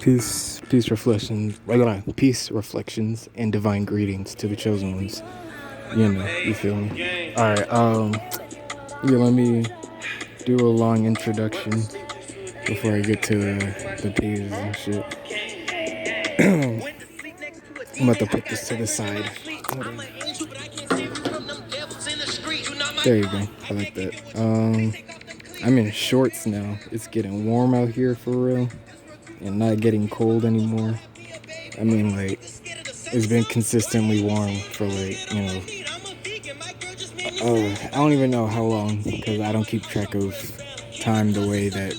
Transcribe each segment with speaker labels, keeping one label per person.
Speaker 1: Peace, reflections, and divine greetings to the chosen ones. You feel me? All right. Yeah. Let me do a long introduction before I get to the pages and shit. I'm about to put this to the side. There you go. I like that. I'm in shorts now. It's getting warm out here for real, and not getting cold anymore. I mean, like, it's been consistently warm for I don't even know how long, because I don't keep track of time the way that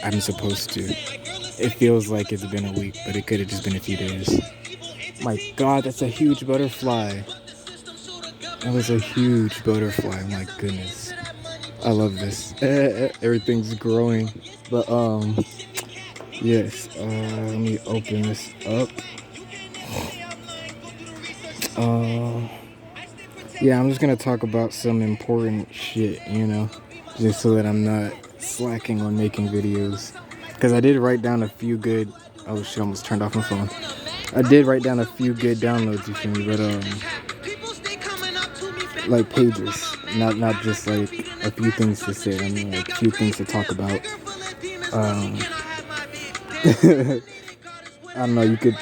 Speaker 1: I'm supposed to. It feels like it's been a week, but it could have just been a few days. My God, that's a huge butterfly. That was a huge butterfly. My goodness, I love this. Everything's growing, but yes. Let me open this up. Yeah, I'm just gonna talk about some important shit, just so that I'm not slacking on making videos. Because I did write down a few good. Oh shit! Almost turned off my phone. I did write down a few good downloads, you feel me? But like pages, not just like a few things to say. I mean, like a few things to talk about. I don't know. You could,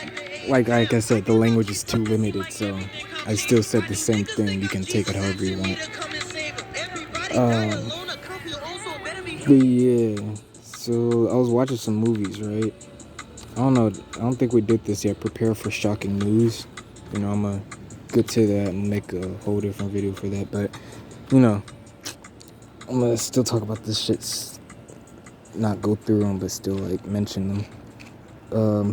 Speaker 1: like I said, the language is too limited, so I still said the same thing. You can take it however you want. But yeah, so I was watching some movies, right? I don't know. I don't think we did this yet. Prepare for shocking news. I'm gonna get to that and make a whole different video for that. But I'm gonna still talk about this shit. Not go through them, but still like mention them.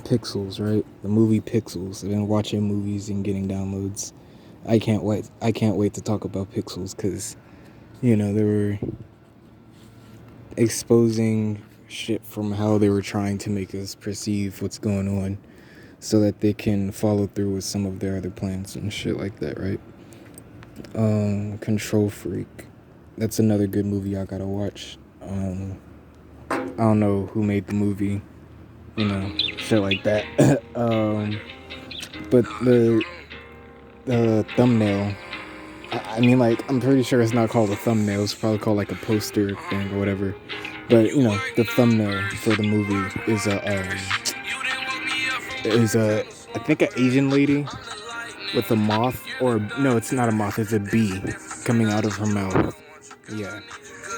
Speaker 1: Pixels, right? The movie Pixels. I've been watching movies and getting downloads. I can't wait to talk about Pixels because, they were exposing shit from how they were trying to make us perceive what's going on so that they can follow through with some of their other plans and shit like that, right? Control Freak. That's another good movie I gotta watch. I don't know who made the movie, shit like that. But the thumbnail, I mean, like, I'm pretty sure it's not called a thumbnail. It's probably called like a poster thing or whatever. But the thumbnail for the movie is I think an Asian lady with a moth, or no, it's not a moth. It's a bee coming out of her mouth. Yeah,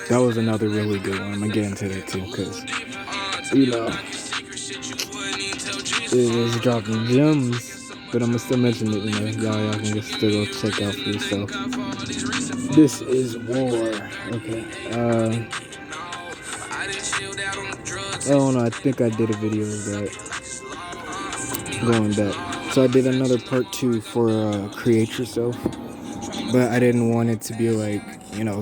Speaker 1: that was another really good one. I'm gonna get into that too, because it is dropping gems. But I'm gonna still mention it, y'all can just still go check out for yourself. This is war. Okay. Oh no, I think I did a video of that. Going back. So I did another part 2 for Create Yourself. But I didn't want it to be like,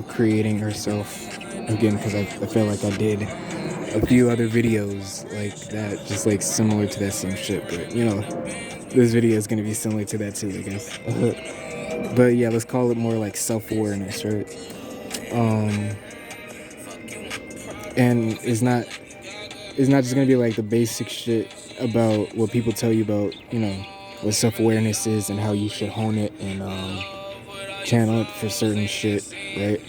Speaker 1: creating herself again, because I feel like I did a few other videos like that, just like similar to that same shit. But this video is gonna be similar to that too, I guess. But yeah, let's call it more like self-awareness, right? And it's not just gonna be like the basic shit about what people tell you about, what self-awareness is and how you should hone it and channel it for certain shit, right?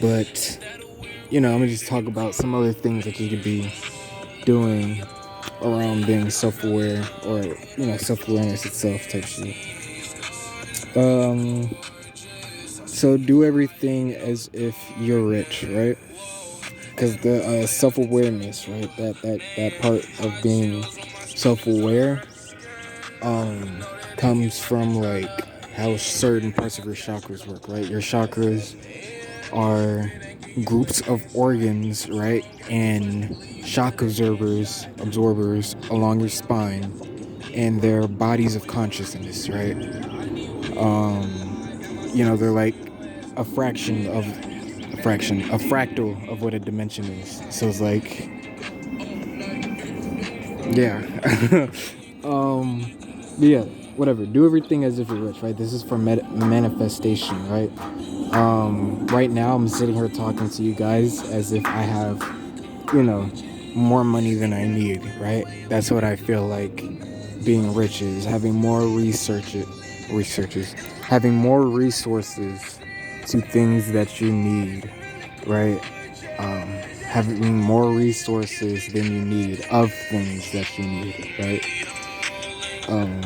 Speaker 1: But I'm gonna just talk about some other things that you could be doing around being self-aware, or self-awareness itself type shit. So do everything as if you're rich, right? Because the self-awareness, right, that part of being self-aware comes from like how certain parts of your chakras work, right? Your chakras are groups of organs, right, and shock absorbers along your spine, and they're bodies of consciousness, right? They're like a fractal of what a dimension is. So it's like, yeah. Yeah, whatever. Do everything as if you're rich, right? This is for manifestation, right? Right now I'm sitting here talking to you guys as if I have, more money than I need, right? That's what I feel like being rich is, having more researches, having more resources to things that you need, right? Um, Having more resources than you need of things that you need, right? Um,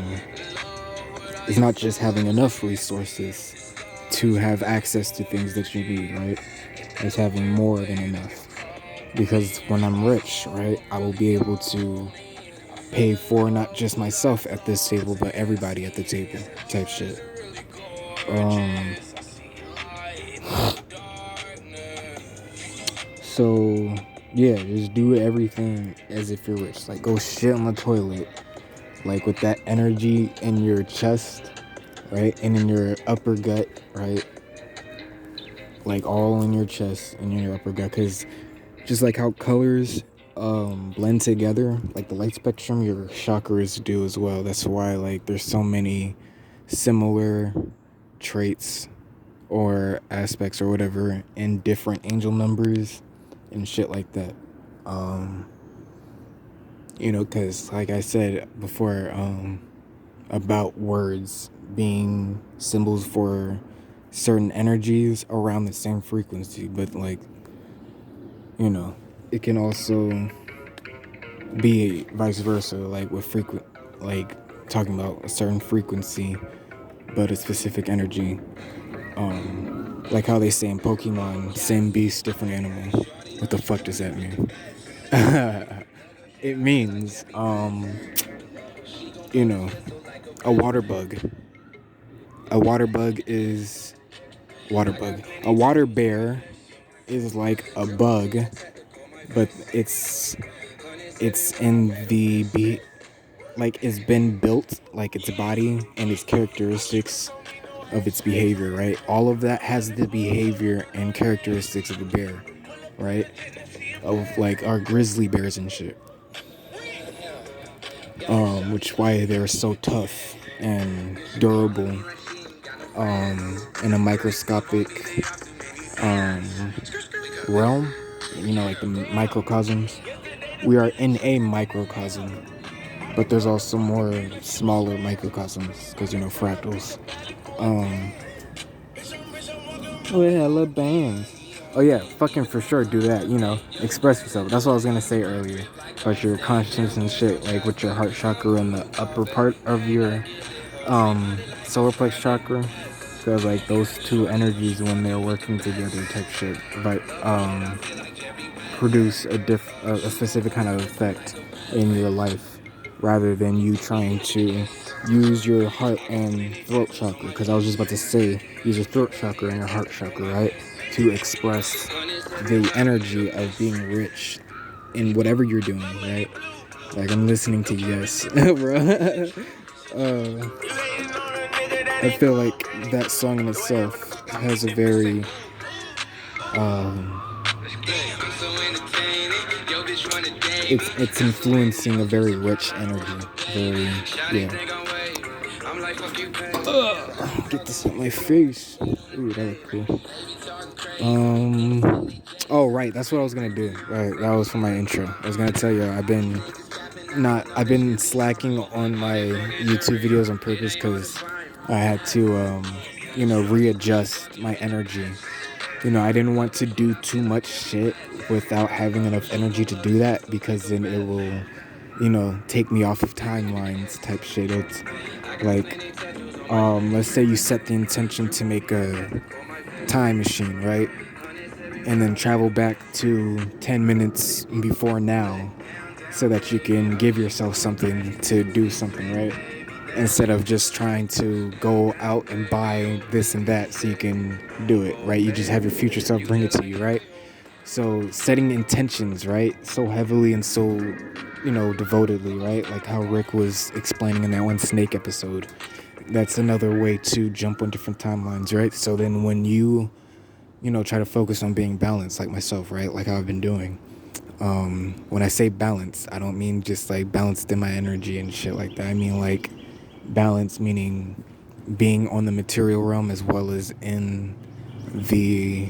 Speaker 1: it's not just having enough resources to have access to things that you need, right? It's having more than enough. Because when I'm rich, right, I will be able to pay for not just myself at this table, but everybody at the table, type shit. Um, so yeah, just do everything as if you're rich. Like go shit on the toilet, like with that energy in your chest, right, and in your upper gut, right, like all in your chest and in your upper gut, because just like how colors blend together, like the light spectrum, your chakras do as well. That's why like there's so many similar traits or aspects or whatever in different angel numbers and shit like that. Because like I said before, about words being symbols for certain energies around the same frequency, but like, it can also be vice versa, like with like talking about a certain frequency, but a specific energy. Like how they say in Pokemon, same beast, different animal. What the fuck does that mean? It means, a water bug. A water bug is water bug. A water bear is like a bug, but it's in like it's been built, like its body and its characteristics of its behavior, right? All of that has the behavior and characteristics of a bear, right? Of like our grizzly bears and shit. Which why they're so tough and durable in a microscopic realm, like the microcosms. We are in a microcosm, but there's also more smaller microcosms because fractals. Oh yeah, I love bands. Oh yeah, fucking for sure do that, express yourself. That's what I was gonna say earlier. About your conscience and shit, like with your heart chakra and the upper part of your solar plex chakra. Because like those two energies when they're working together type shit, but produce a specific kind of effect in your life, rather than you trying to use your heart and throat chakra. Because I was just about to say, use your throat chakra and your heart chakra, right, to express the energy of being rich in whatever you're doing, right? Like I'm listening to Yes, bro. I feel like that song in itself has a very it's influencing a very rich energy. Very, yeah. Get this on my face. Ooh, that looked cool. Oh right, that's what I was gonna do. Right, that was for my intro. I was gonna tell you I've been slacking on my YouTube videos on purpose because I had to readjust my energy. I didn't want to do too much shit without having enough energy to do that, because then it will, take me off of timelines type shit. It's like, let's say you set the intention to make a time machine, right? And then travel back to 10 minutes before now so that you can give yourself something to do something, right? Instead of just trying to go out and buy this and that so you can do it, right? You just have your future self bring it to you, right? So setting intentions, right? So heavily and so, devotedly, right? Like how Rick was explaining in that one Snake episode. That's another way to jump on different timelines, right? So then when you, try to focus on being balanced, like myself, right? Like how I've been doing. When I say balance, I don't mean just like balanced in my energy and shit like that. I mean like balance meaning being on the material realm as well as in the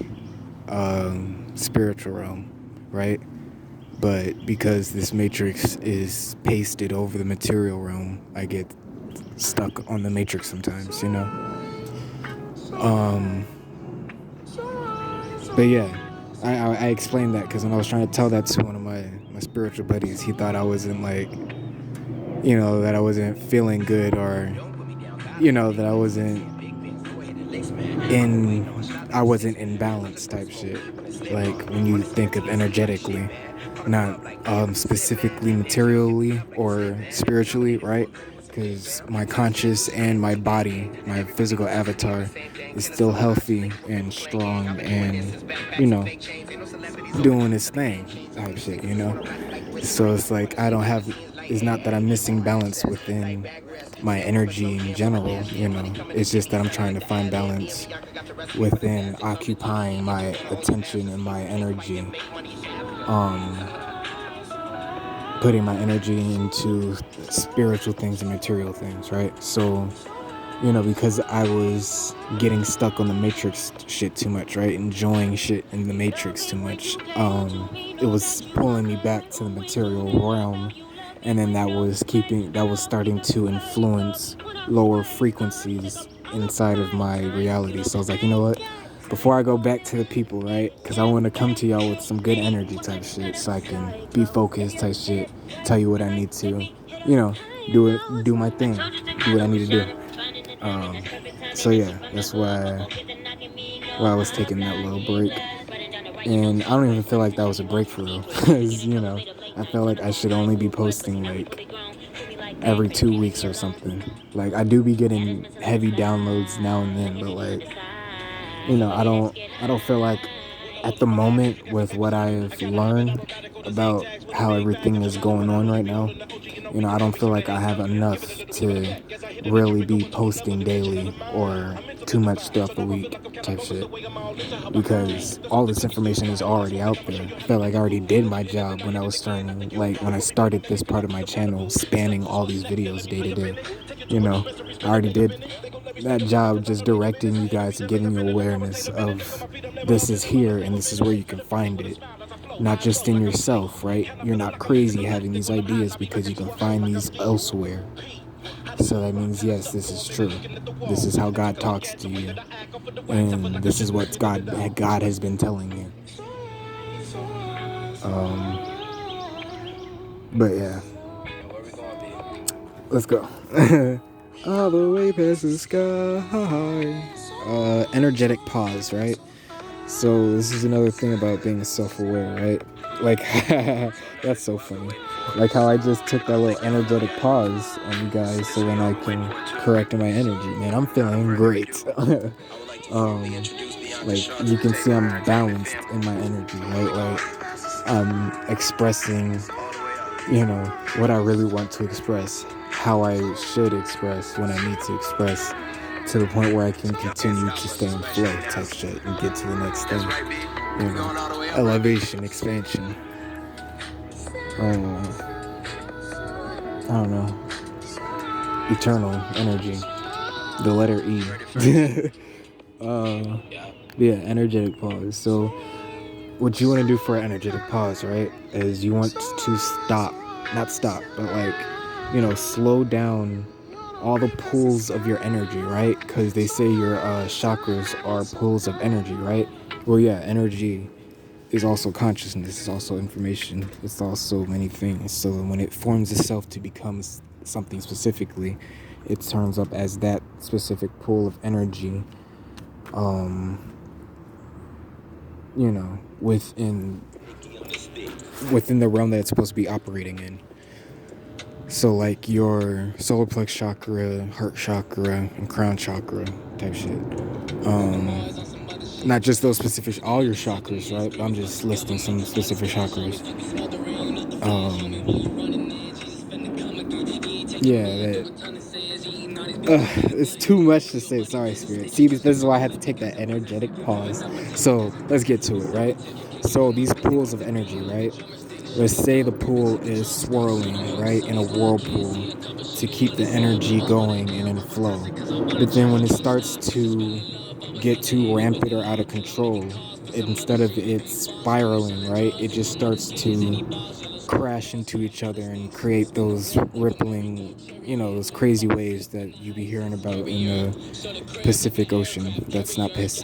Speaker 1: spiritual realm, right? but because this matrix is pasted over the material realm, I get stuck on the matrix sometimes, you know. Um, but yeah, I explained that because when I was trying to tell that to one of my spiritual buddies, he thought I wasn't like, that I wasn't feeling good, or that I wasn't in balance type shit. Like when you think of energetically, not specifically materially or spiritually, right? Because my conscious and my body, my physical avatar, is still healthy and strong and, doing its thing type shit, So it's like it's not that I'm missing balance within my energy in general, It's just that I'm trying to find balance within occupying my attention and my energy. Putting my energy into spiritual things and material things, right? So, because I was getting stuck on the Matrix shit too much, right? Enjoying shit in the Matrix too much. It was pulling me back to the material realm, and then that was starting to influence lower frequencies inside of my reality. So I was like, you know what? Before I go back to the people, right? Because I want to come to y'all with some good energy type shit, so I can be focused type shit, tell you what I need to, do my thing, do what I need to do. So yeah, that's why I was taking that little break. And I don't even feel like that was a break for real, because, I feel like I should only be posting like every 2 weeks or something. Like, I do be getting heavy downloads now and then, but like, I don't feel like at the moment with what I've learned about how everything is going on right now, I don't feel like I have enough to really be posting daily or too much throughout the week type shit, because all this information is already out there. I felt like I already did my job when I started this part of my channel, spanning all these videos day to day. I already did that job, just directing you guys and giving you awareness of this is here and this is where you can find it. Not just in yourself, right? You're not crazy having these ideas because you can find these elsewhere. So that means, yes, this is true. This is how God talks to you. And this is what God has been telling you. But yeah. Let's go. All the way past the sky. Energetic pause, right? So this is another thing about being self-aware, right? Like, that's so funny. Like how I just took that little energetic pause on you guys so then I can correct my energy. Man, I'm feeling great. Like, you can see I'm balanced in my energy, right? Like, I'm expressing, what I really want to express, how I should express when I need to express, to the point where I can continue to stay in flow type shit and get to the next thing. Elevation, expansion. I don't know. Eternal energy. The letter E. Yeah, energetic pause. So what you want to do for an energetic pause, right, is you want to not stop, but like, slow down all the pools of your energy, right? Because they say your chakras are pools of energy, right? Well, yeah, energy is also consciousness, it's also information, it's also many things. So when it forms itself to become something specifically, it turns up as that specific pool of energy, within the realm that it's supposed to be operating in. So like your solar plex chakra, heart chakra, and crown chakra type shit. Not just those specific, all your chakras, right? I'm just listing some specific chakras. It's too much to say. Sorry, Spirit. See, this is why I had to take that energetic pause. So let's get to it, right? So these pools of energy, right? Let's say the pool is swirling, right, in a whirlpool to keep the energy going and in flow. But then when it starts to get too rampant or out of control, instead of it spiraling, right, it just starts to crash into each other and create those rippling, those crazy waves that you be hearing about in the Pacific Ocean. That's not as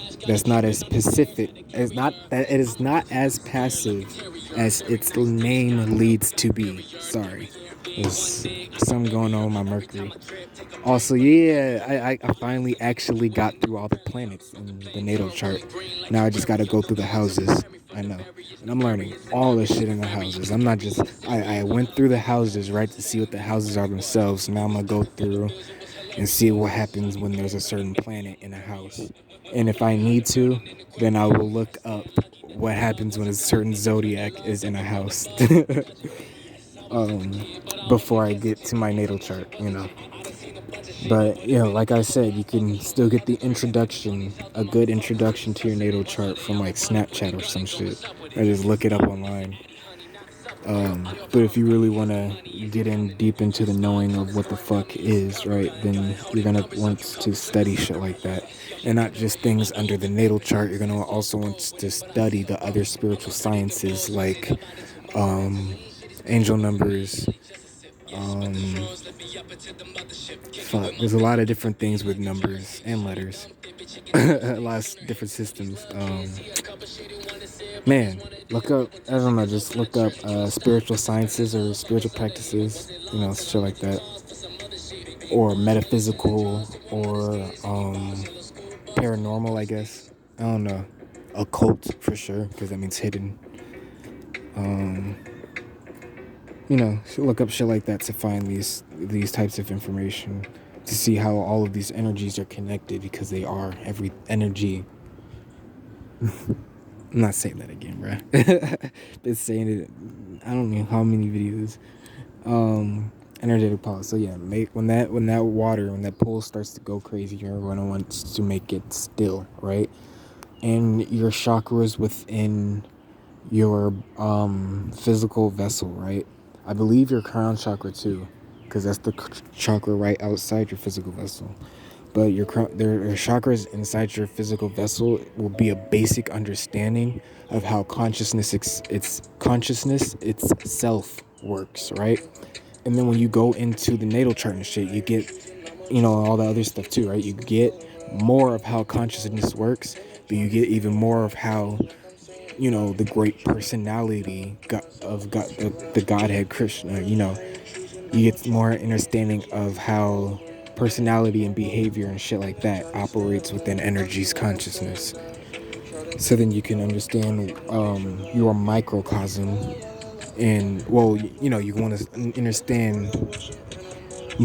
Speaker 1: pacific as not that it is not as passive as its name leads to be. Sorry. There's something going on with my Mercury. Also, yeah, I finally actually got through all the planets in the natal chart. Now I just got to go through the houses. I know. And I'm learning all the shit in the houses. I'm not just, I went through the houses, right, to see what the houses are themselves. Now I'm going to go through and see what happens when there's a certain planet in a house. And if I need to, then I will look up what happens when a certain zodiac is in a house before I get to my natal chart. But, like I said, you can still get the introduction, a good introduction to your natal chart from like Snapchat or some shit. Or just look it up online. But if you really want to get in deep into the knowing of what the fuck is, right, then you're going to want to study shit like that. And not just things under the natal chart. You're going to also want to study the other spiritual sciences like angel numbers. There's a lot of different things with numbers and letters. A lot of different systems. Man, look up, I don't know, just look up spiritual sciences or spiritual practices, shit like that. Or metaphysical or paranormal, I guess. I don't know. Occult for sure, because that means hidden. Look up shit like that to find these types of information, to see how all of these energies are connected, because they are. Every energy. I'm not saying that again, bruh. Been saying it, I don't know how many videos. Energetic pulse. So yeah, when that pool starts to go crazy, you're gonna want to make it still, right? And your chakras within your physical vessel, right? I believe your crown chakra too, because that's the chakra right outside your physical vessel. But your chakras inside your physical vessel will be a basic understanding of how consciousness itself works, right? And then when you go into the natal chart and shit, you get, all the other stuff too, right? You get more of how consciousness works, but you get even more of how, the great personality of God, the Godhead Krishna, you get more understanding of how personality and behavior and shit like that operates within energy's consciousness. So then you can understand your microcosm, and you want to understand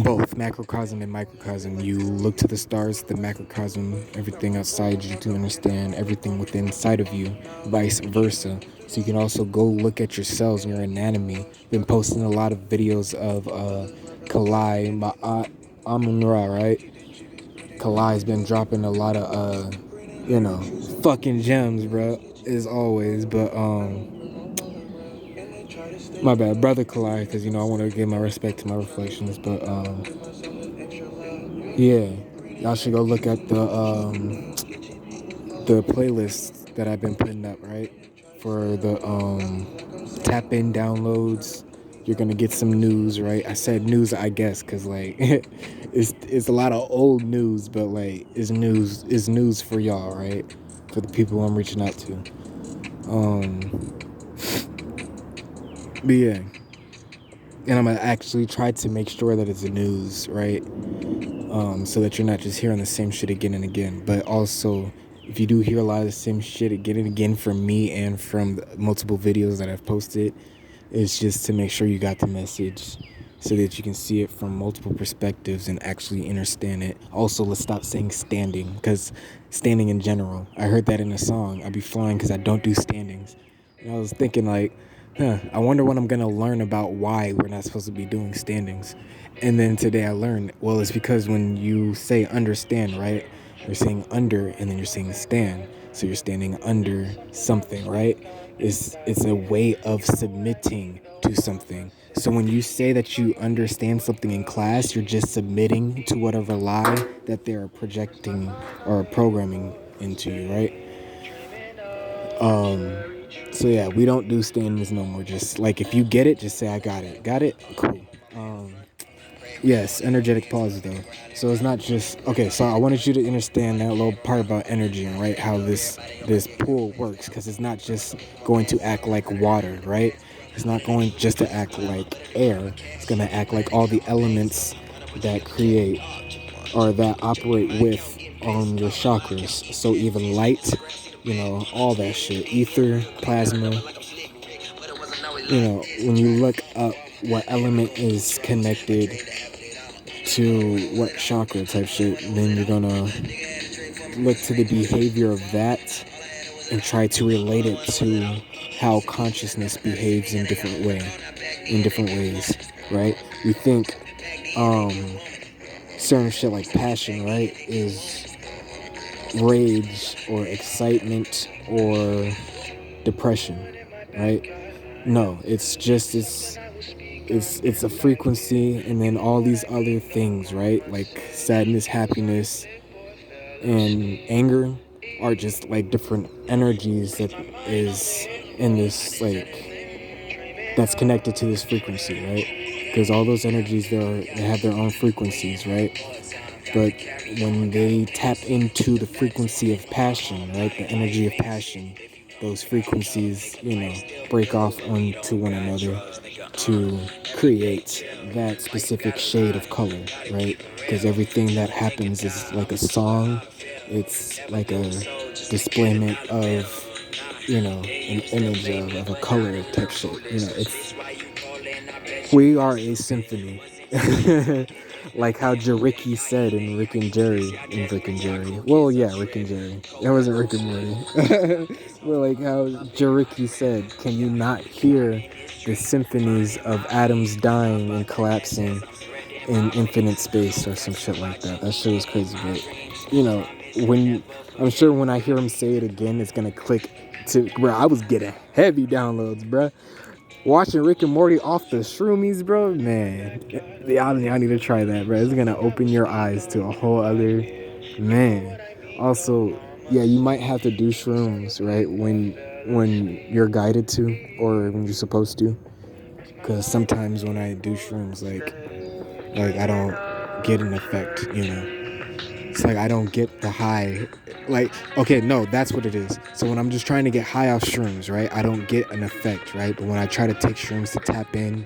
Speaker 1: both macrocosm and microcosm. You look to the stars, the macrocosm, everything outside you, to understand everything within inside of you, vice versa. So you can also go look at your cells and your anatomy. Been posting a lot of videos of Kalai Ma'at Amun-Ra, right? Kalai's been dropping a lot of fucking gems, bro, as always. But my bad, brother Kalai, because I want to give my respect to my reflections. But yeah, y'all should go look at the playlist that I've been putting up, right? For the tap in downloads. You're gonna get some news, right? I said news, I guess, cause like it's a lot of old news, but like it's news for y'all, right? For the people I'm reaching out to. But yeah, and I'm gonna actually try to make sure that it's news, right? So that you're not just hearing the same shit again and again. But also, if you do hear a lot of the same shit again and again from me and from the multiple videos that I've posted, it's just to make sure you got the message, so that you can see it from multiple perspectives and actually understand it. Also, let's stop saying standing, because standing in general, I heard that in a song, I'd be flying because I don't do standings. And I was thinking like, I wonder when I'm going to learn about why we're not supposed to be doing standings. And then today I learned, well, it's because when you say understand, right, you're saying under and then you're saying stand. So you're standing under something, right? It's a way of submitting to something. So when you say that you understand something in class, you're just submitting to whatever lie that they're projecting or programming into you, right? Um, so yeah, we don't do stand-ins no more. Just like if you get it, just say I got it. Got it? Cool. Yes, energetic pause though. So it's not just okay. So I wanted you to understand that little part about energy, right? How this pool works, because it's not just going to act like water, right? It's not going just to act like air. It's gonna act like all the elements that create or that operate with your chakras. So even light, all that shit, ether, plasma. When you look up what element is connected to what chakra type shit, then you're gonna look to the behavior of that and try to relate it to how consciousness behaves in different ways, right? We think certain shit like passion, right, is rage or excitement or depression, right? No, it's a frequency, and then all these other things, right? Like sadness, happiness, and anger are just like different energies that is in this, like, that's connected to this frequency, right? Because all those energies, they have their own frequencies, right? But when they tap into the frequency of passion, right, the energy of passion, those frequencies, break off onto one another to create that specific shade of color, right? Because everything that happens is like a song. It's like a displayment of, an image of a color type shit. We are a symphony. Like how Jericky said in Rick and Jerry. Well, yeah, Rick and Jerry. It wasn't Rick and Morty. Well, like how Jericky said, can you not hear the symphonies of atoms dying and collapsing in infinite space or some shit like that? That shit was crazy, but when I'm sure when I hear him say it again, it's gonna click to where I was getting heavy downloads, bruh. Watching Rick and Morty off the shroomies, bro, man. Y'all need to try that, bro. It's gonna open your eyes to a whole other, man. Also, yeah, you might have to do shrooms, right, when you're guided to or when you're supposed to. Because sometimes when I do shrooms, like I don't get an effect, It's like I don't get the high. Like, okay, no, that's what it is. So when I'm just trying to get high off shrooms, right, I don't get an effect, right? But when I try to take shrooms to tap in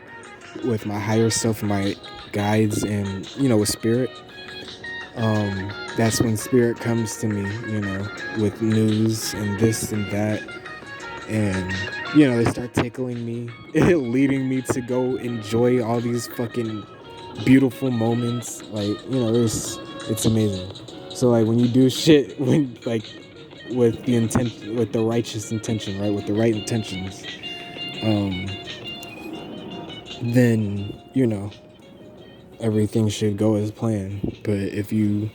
Speaker 1: with my higher self and my guides and, with spirit, that's when spirit comes to me, with news and this and that. And, they start tickling me, leading me to go enjoy all these fucking beautiful moments. Like, it's amazing. So like when you do shit with the righteous intention, right, with the right intentions, then everything should go as planned. But if you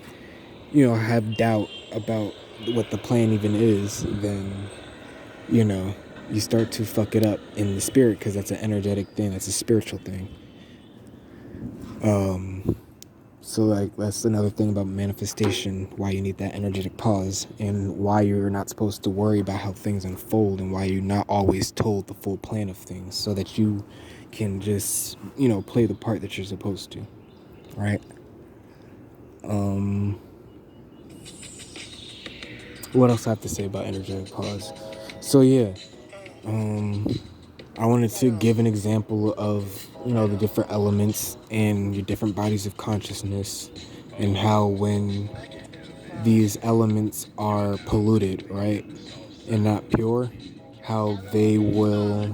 Speaker 1: have doubt about what the plan even is, then you start to fuck it up in the spirit, because that's an energetic thing, that's a spiritual thing. So like that's another thing about manifestation, why you need that energetic pause, and why you're not supposed to worry about how things unfold, and why you're not always told the full plan of things, so that you can just play the part that you're supposed to, right? What else I have to say about energetic pause? So yeah, I wanted to give an example of the different elements and your different bodies of consciousness, and how when these elements are polluted, right, and not pure, how they will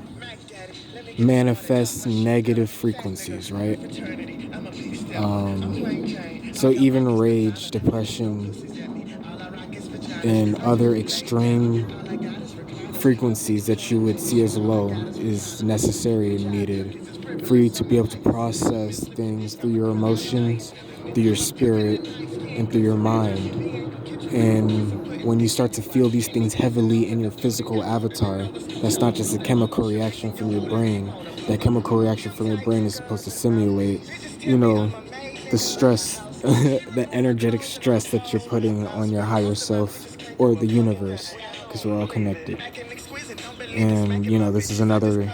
Speaker 1: manifest negative frequencies, right? So even rage, depression, and other extreme frequencies that you would see as low is necessary and needed for you to be able to process things through your emotions, through your spirit, and through your mind. And when you start to feel these things heavily in your physical avatar, that's not just a chemical reaction from your brain. That chemical reaction from your brain is supposed to simulate, the stress, the energetic stress that you're putting on your higher self or the universe, because we're all connected. And, this is another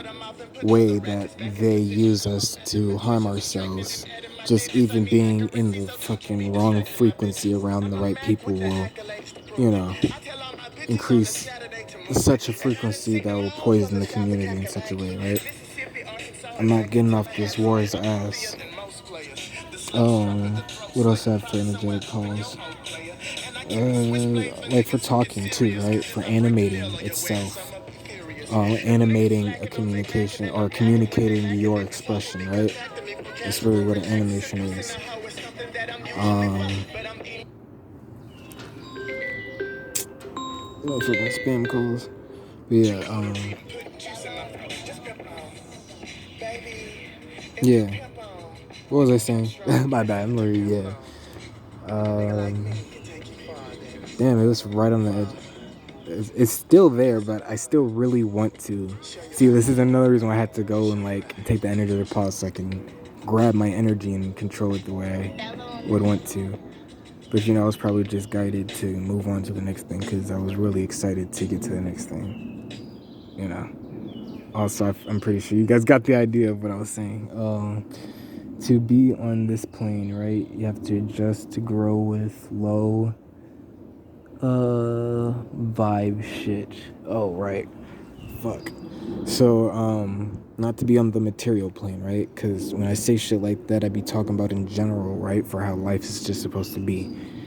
Speaker 1: way that they use us to harm ourselves. Just even being in the fucking wrong frequency around the right people will, you know, increase such a frequency that will poison the community in such a way, right? I'm not getting off this war's ass. What else I have for energetic calls? Like for talking too, right? For animating itself. Animating a communication or communicating your expression, right? That's really what an animation is. Motherfucking spam calls. But yeah. What was I saying? My bad. I'm literally, yeah. Damn, it was right on the edge. It's still there, but I still really want to. See, this is another reason why I had to go and take the energy to pause so I can grab my energy and control it the way I would want to. But I was probably just guided to move on to the next thing because I was really excited to get to the next thing. Also, I'm pretty sure you guys got the idea of what I was saying. To be on this plane, right? You have to adjust to grow with low vibe shit. Oh, right. Fuck. So, not to be on the material plane, right? Because when I say shit like that, I be talking about in general, right? For how life is just supposed to be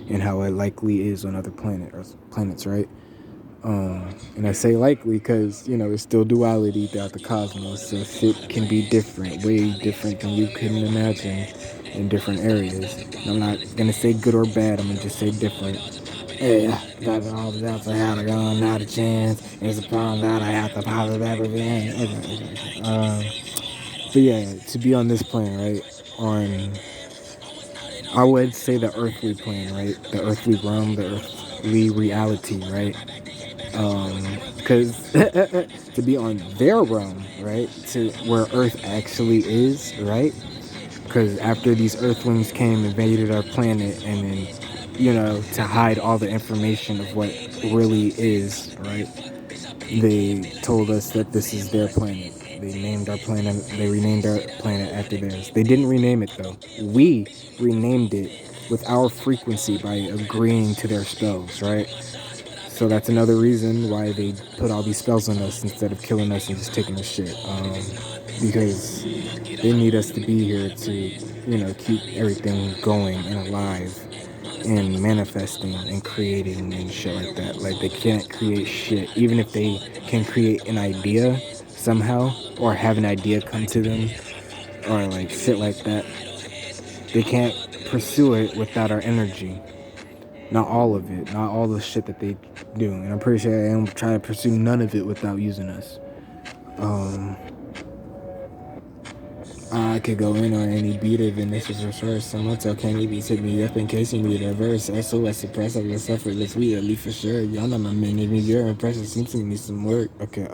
Speaker 1: and how it likely is on other planets, right? And I say likely because, there's still duality throughout the cosmos. So shit can be different, way different than you couldn't imagine in different areas. And I'm not going to say good or bad. I'm going to just say different. Yeah, that's all that's I had to go, not a chance. It's a problem that I have to pause that again. But yeah, to be on this plane, right? I would say the earthly plane, right? The earthly realm, the earthly reality, right? Because to be on their realm, right? To where Earth actually is, right? Because after these Earthlings came, invaded our planet, and then, to hide all the information of what really is, right? They told us that this is their planet. They named our planet, they renamed our planet after theirs. They didn't rename it though. We renamed it with our frequency by agreeing to their spells, right? So that's another reason why they put all these spells on us instead of killing us and just taking the shit. Because they need us to be here to, keep everything going and alive and manifesting and creating and shit like that. Like they can't create shit. Even if they can create an idea somehow or have an idea come to them or shit like that, they can't pursue it without our energy. Not all of it, not all the shit that they do. And I'm pretty sure I am trying to pursue none of it without using us. I could go in on any beat of it. This is resource. Someone tell Kenny Beats hit me up in case you need a verse. SOS suppress of the sufferless. We at least for sure. Y'all know my man. Your impression seems to need some work. Okay,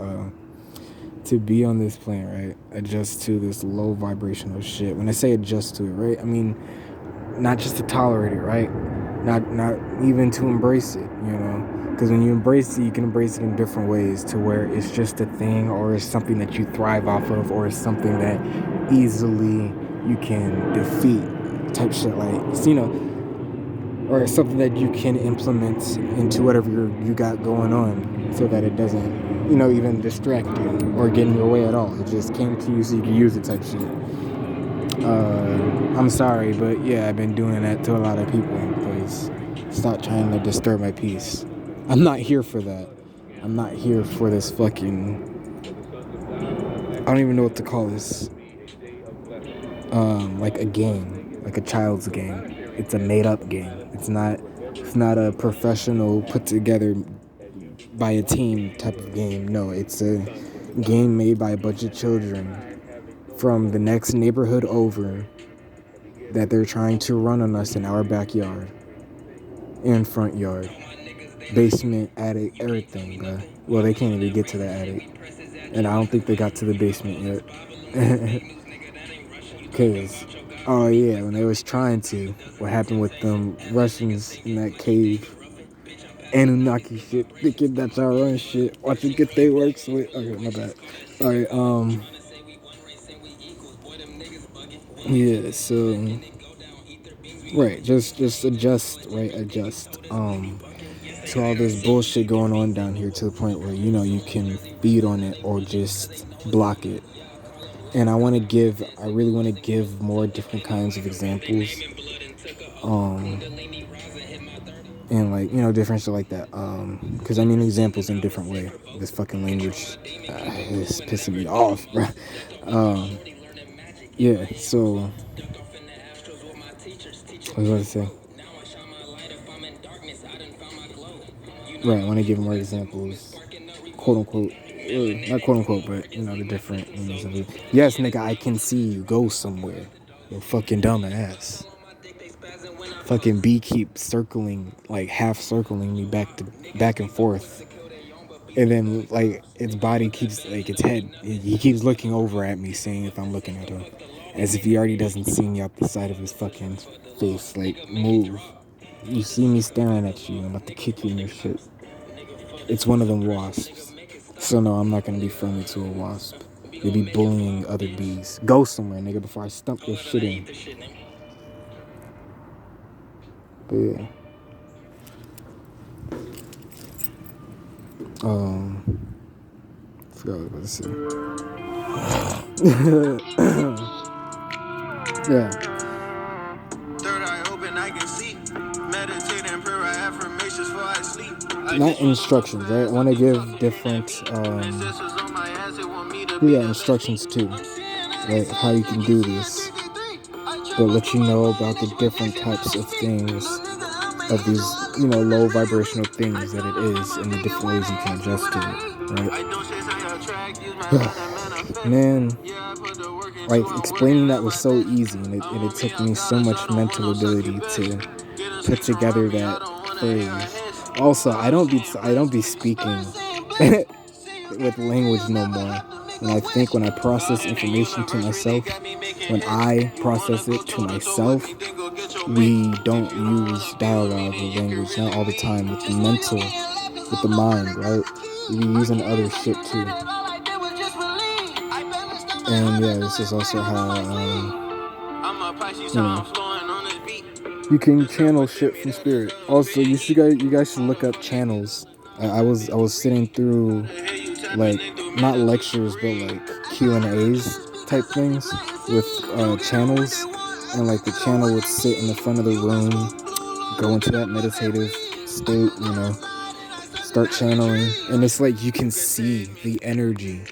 Speaker 1: to be on this plane, right? Adjust to this low vibrational shit. When I say adjust to it, right? I mean not just to tolerate it, right? Not even to embrace it, because when you embrace it, you can embrace it in different ways to where it's just a thing or it's something that you thrive off of or it's something that easily you can defeat type shit, or something that you can implement into whatever you got going on so that it doesn't, even distract you or get in your way at all. It just came to you so you can use it type shit. I'm sorry, but yeah, I've been doing that to a lot of people. Please stop trying to disturb my peace. I'm not here for that. I'm not here for this fucking... I don't even know what to call this. Like a game, like a child's game. It's a made-up game. It's not a professional, put together by a team type of game. No, it's a game made by a bunch of children from the next neighborhood over that they're trying to run on us in our backyard and front yard, basement, attic, everything, bro. Well, they can't even get to the attic, and I don't think they got to the basement yet. Cause, oh yeah, when they was trying to, what happened with them Russians in that cave? Anunnaki shit, thinking that's our own shit. Watch it get they works with. Okay, my bad. All right, yeah. So, right, just adjust, right, adjust. To all this bullshit going on down here to the point where you can feed on it or just block it. And I really want to give more different kinds of examples. And like different shit like that. Because I mean examples in a different way. This fucking language is pissing me off, bro. Yeah. So what was I going to say? Right. I want to give more examples, quote unquote. Not quote unquote, but the different meanings of it. Yes, nigga, I can see you go somewhere. You fucking dumbass. Fucking bee keeps circling, like half circling me back and forth. And then like its body keeps, like its head, he keeps looking over at me, seeing if I'm looking at him. As if he already doesn't see me out the side of his fucking face. Like, move. You see me staring at you, I'm about to kick you in your shit. It's one of them wasps. So no, I'm not gonna be friendly to a wasp. You'll be bullying other bees. Go somewhere, nigga, before I stump your shit in. But yeah. Forgot what I was about to say. Yeah. Third eye open, I can see. Meditate and prayer affirmations before I sleep. Not instructions, right? I want to give different instructions too, right? How you can do this, but let you know about the different types of things, of these low vibrational things that it is, and the different ways you can adjust to it, right? Man, like explaining that was so easy, and it took me so much mental ability to put together that phrase. Also, I don't be speaking with language no more. When I process information to myself, when I process it to myself, we don't use dialogue or language, not all the time, with the mind, right? We be using other shit too. And yeah, this is also how you can channel shit from spirit. Also, you guys should look up channels. I was sitting through like not lectures but like Q&As type things with channels, and like the channel would sit in the front of the room, go into that meditative state, start channeling, and it's like you can see the energy.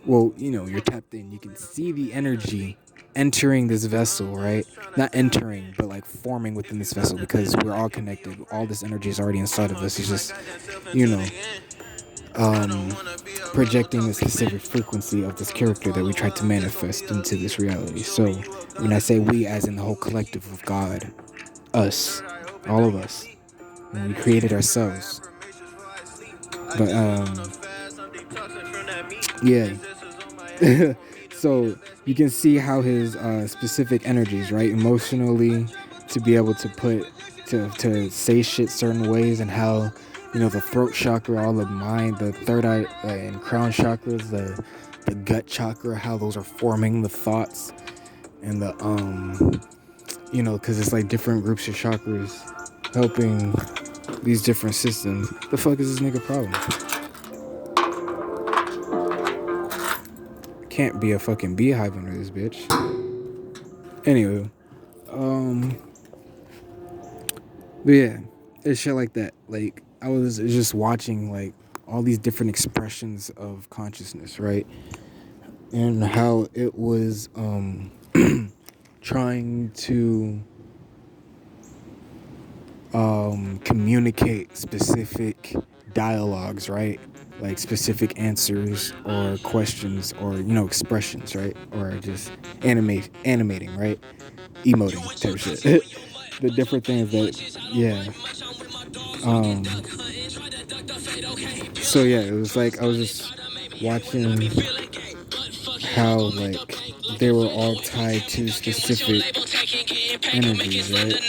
Speaker 1: Well, you're tapped in. You can see the energy entering this vessel, right? Not entering, but like forming within this vessel, because we're all connected. All this energy is already inside of us. It's just, projecting a specific frequency of this character that we try to manifest into this reality. So when I say we, as in the whole collective of God, us, all of us, we created ourselves. But yeah. So you can see how his specific energies, right, emotionally, to be able to say shit certain ways, and how the throat chakra, all the mind, the third eye and crown chakras, the gut chakra, how those are forming the thoughts, and the because it's like different groups of chakras helping these different systems. The fuck is this nigga problem? Can't be a fucking beehive under this bitch. Anyway, but yeah, it's shit like that. Like, I was just watching like all these different expressions of consciousness, right? And how it was trying to communicate specific dialogues, right? Like specific answers or questions or expressions, right? Or just animating, right? Emoting type shit. The different things that, yeah. So yeah, it was like I was just watching how like they were all tied to specific energies, right?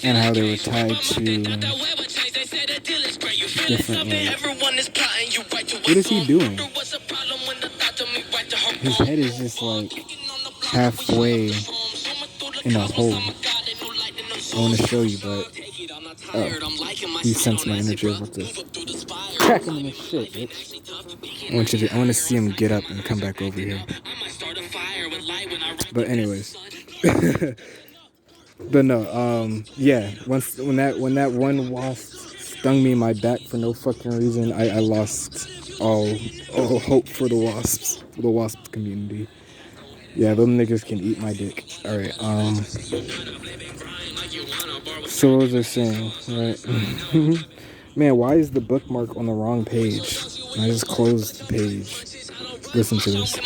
Speaker 1: And how they were tied to different, like, what is he doing? His head is just like halfway in a hole. I want to show you, but he sensed my energy about to crack him in the shit, bitch. I want to see him get up and come back over here. But anyways, but no, yeah. When that one wasp stung me in my back for no fucking reason, I lost all hope for the wasp community. Yeah, them niggas can eat my dick. All right. So what was I saying? Right. Man, why is the bookmark on the wrong page? I just closed the page. Listen to this.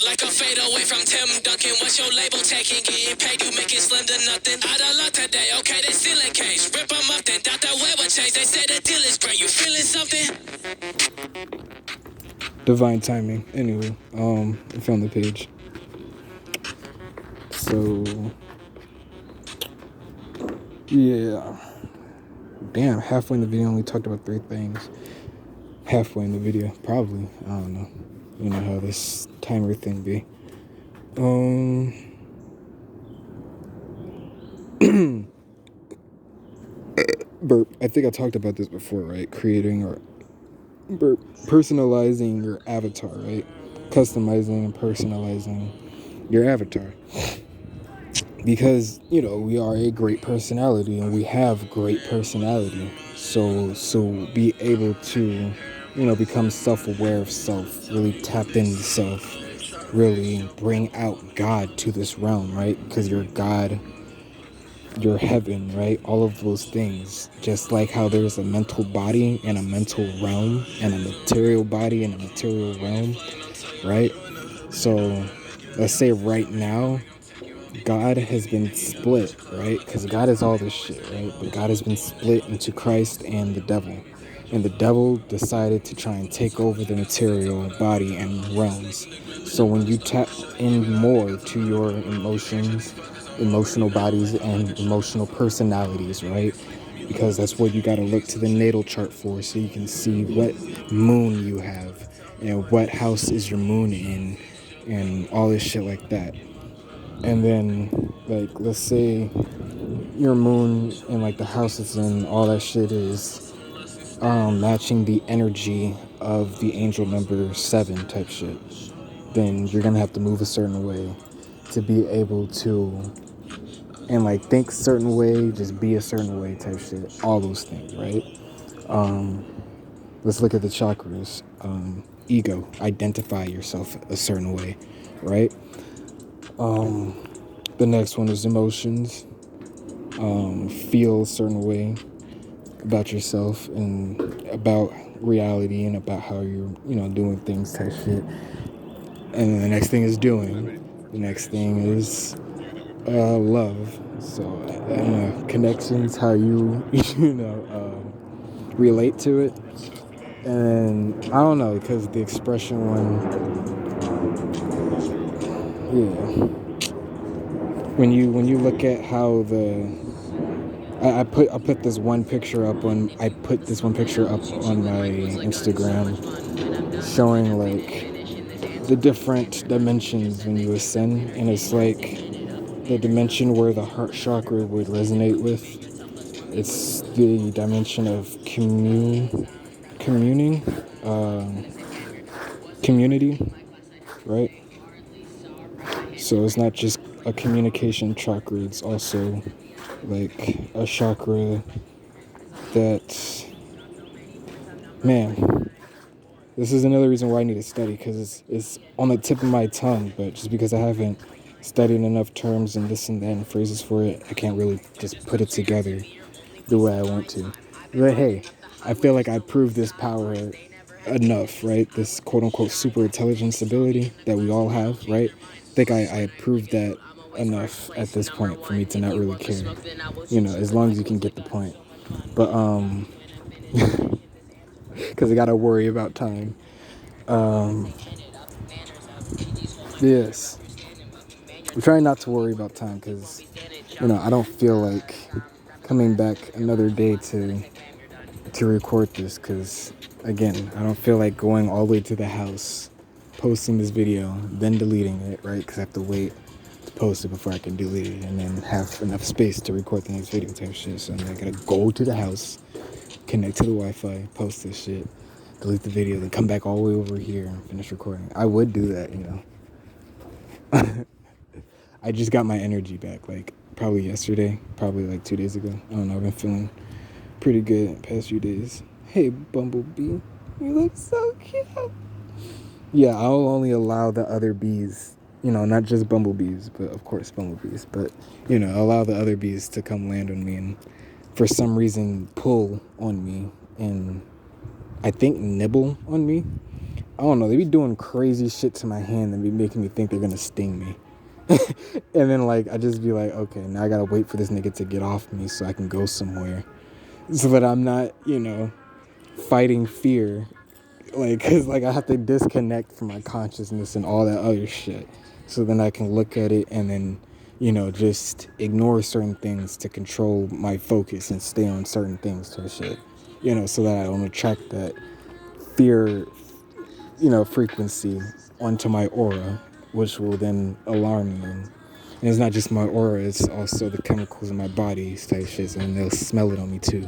Speaker 1: Like a fade away from Tim Duncan. What's your label taking? Getting paid, you make it slim to nothing. Out of luck today, okay, they still in case. Rip them up, then doubt that way will change. They say the deal is great, you feeling something? Divine timing. Anyway, I found the page. So, yeah. Damn, halfway in the video, I only talked about 3 things. Halfway in the video, probably. I don't know. You know how this timer thing be. Burp. I think I talked about this before, right? Creating or personalizing your avatar, right? Customizing and personalizing your avatar. Because, you know, we are a great personality and we have great personality. So be able to, you know, become self-aware of self, really tap into self, really bring out God to this realm, right? Because you're God, you're heaven, right? All of those things. Just like how there's a mental body and a mental realm and a material body and a material realm, right? So let's say right now, God has been split, right? Because God is all this shit, right? But God has been split into Christ and the devil. And the devil decided to try and take over the material body and realms. So when you tap in more to your emotions, emotional bodies, and emotional personalities, right? Because that's what you got to look to the natal chart for, so you can see what moon you have and what house is your moon in and all this shit like that. And then, like, let's say your moon and, like, the house it's in, all that shit is matching the energy of the angel number 7 type shit. Then you're gonna have to move a certain way to be able to, and, like, think a certain way, just be a certain way type shit. All those things, right? Let's look at the chakras. Ego, identify yourself a certain way, right? The next one is emotions. Feel a certain way about yourself and about reality and about how you're, you know, doing things type shit. And then the next thing is doing. The next thing is love. So, I don't know, connections, how you, you know, relate to it. And I don't know, because the expression one, yeah. When you look at how I put this one picture up on my Instagram, showing, like, the different dimensions when you ascend, and it's like the dimension where the heart chakra would resonate with. It's the dimension of communing, community, right? So it's not just a communication chakra, it's also like a chakra that, man, this is another reason why I need to study, because it's on the tip of my tongue, but just because I haven't studied enough terms and this and that and phrases for it, I can't really just put it together the way I want to. But hey, I feel like I proved this power enough, right? This quote-unquote super intelligence ability that we all have, right? I think I proved that enough at this point for me to not really care, you know, as long as you can get the point. But because I gotta worry about time. Yes. I'm trying not to worry about time because, I don't feel like coming back another day to record this because, again, I don't feel like going all the way to the house, posting this video, then deleting it, right? Because I have to wait to post it before I can delete it and then have enough space to record the next video type shit. So I gotta go to the house, connect to the Wi-Fi, post this shit, delete the video, then come back all the way over here and finish recording. I would do that, I just got my energy back, like, probably yesterday, probably like 2 days ago. I don't know, I've been feeling pretty good the past few days. Hey, Bumblebee, you look so cute. Yeah, I'll only allow the other bees, not just bumblebees, but of course bumblebees, but, allow the other bees to come land on me and for some reason pull on me and I think nibble on me. I don't know, they be doing crazy shit to my hand and be making me think they're gonna sting me. And then, like, I just be like, okay, now I gotta wait for this nigga to get off me so I can go somewhere. So that I'm not, fighting fear. Like, because, like, I have to disconnect from my consciousness and all that other shit. So then I can look at it and then, just ignore certain things to control my focus and stay on certain things to shit. So that I don't attract that fear, frequency onto my aura, which will then alarm them. And it's not just my aura, it's also the chemicals in my body type shit, and they'll smell it on me too.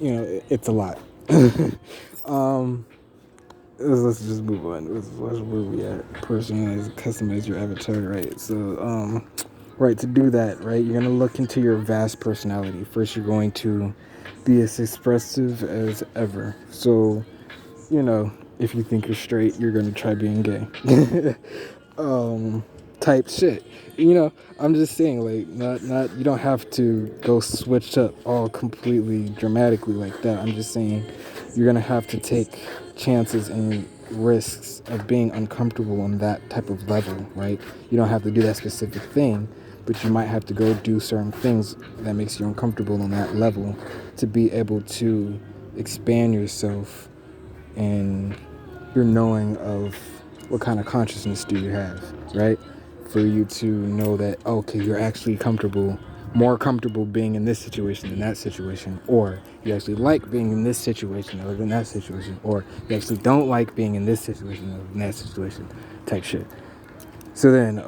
Speaker 1: It's a lot. Let's just move on. Let's watch where we at. Personalize, customize your avatar, right? So, right, to do that, right, you're gonna look into your vast personality. First, you're going to be as expressive as ever. So, if you think you're straight, you're gonna try being gay. Type shit. I'm just saying, like, not you don't have to go switch up all completely dramatically like that. I'm just saying you're gonna have to take chances and risks of being uncomfortable on that type of level, right? You don't have to do that specific thing, but you might have to go do certain things that makes you uncomfortable on that level to be able to expand yourself and your knowing of what kind of consciousness do you have, right? For you to know that, okay, you're actually more comfortable being in this situation than that situation, or you actually like being in this situation other than that situation, or you actually don't like being in this situation other than that situation, type shit. So then,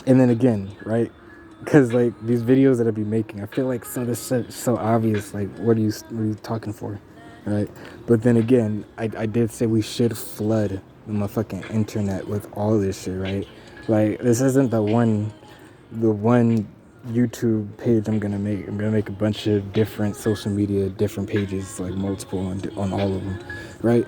Speaker 1: and then again, right? Because, like, these videos that I be making, I feel like some of this shit is so obvious, like, what are you talking for, right? But then again, I did say we should flood the motherfucking internet with all this shit, right? Like, this isn't the one YouTube page I'm gonna make. I'm gonna make a bunch of different social media, different pages, like multiple on all of them, right?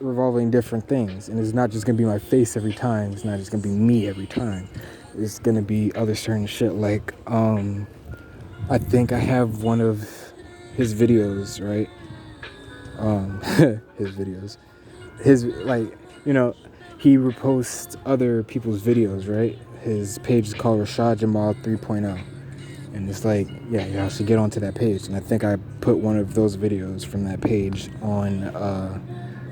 Speaker 1: Revolving different things, and it's not just gonna be my face every time. It's not just gonna be me every time. It's gonna be other certain shit. Like, I think I have one of his videos, right? His videos, he reposts other people's videos, right? His page is called Rashad Jamal 3.0. And it's like, yeah, you should get onto that page. And I think I put one of those videos from that page on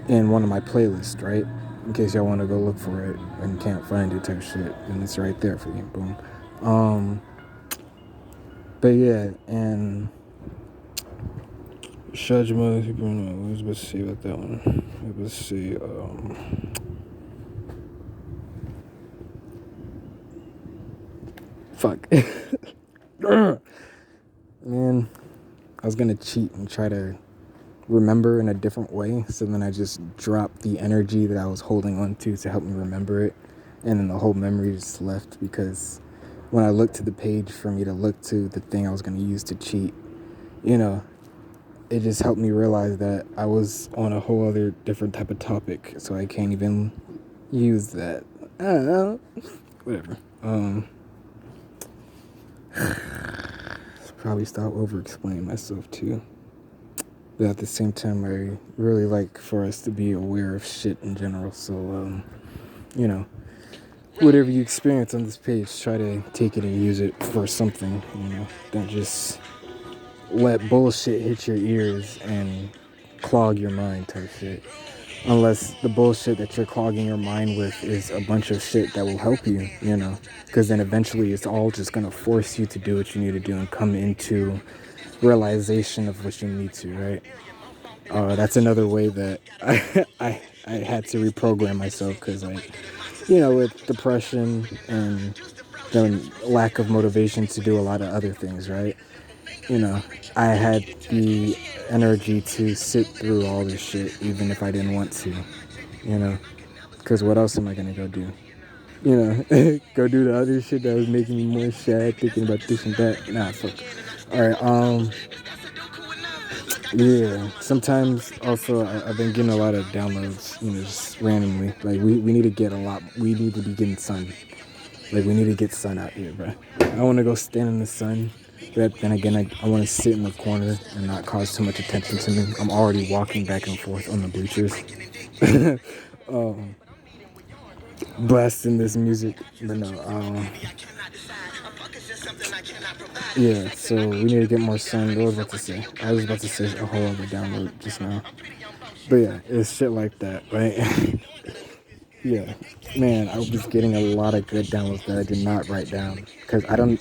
Speaker 1: in one of my playlists, right? In case y'all want to go look for it and can't find it type shit. And it's right there for you. Boom. But yeah, and Shajma, what was I supposed to say about that one? I was supposed to say, fuck. Man, I was gonna cheat and try to remember in a different way, so then I just dropped the energy that I was holding on to help me remember it, and then the whole memory just left, because when I looked to the page for me to look to the thing I was gonna use to cheat, it just helped me realize that I was on a whole other different type of topic, so I can't even use that. I don't know. Whatever. Probably stop over-explaining myself too. But at the same time, I really like for us to be aware of shit in general. So, whatever you experience on this page, try to take it and use it for something, Don't just let bullshit hit your ears and clog your mind type shit. Unless the bullshit that you're clogging your mind with is a bunch of shit that will help you, you know, because then eventually it's all just going to force you to do what you need to do and come into realization of what you need to, right? That's another way that I had to reprogram myself because, like, you know, with depression and the lack of motivation to do a lot of other things, right? You know, I had the energy to sit through all this shit even if I didn't want to, you know, because what else am I gonna go do? You know, go do the other shit that was making me more sad, thinking about this and that. Nah, fuck. All right, yeah. Sometimes also I've been getting a lot of downloads, you know, just randomly. Like we need to get a lot. We need to be getting sun. Like we need to get sun out here, bro. I want to go stand in the sun. But then again, I want to sit in the corner and not cause too much attention to me. I'm already walking back and forth on the bleachers, blasting this music. But no, yeah. So we need to get more sun. What was I about to say? I was about to say a whole other download just now. But yeah, it's shit like that, right? Yeah, man, I was getting a lot of good downloads that I did not write down because I don't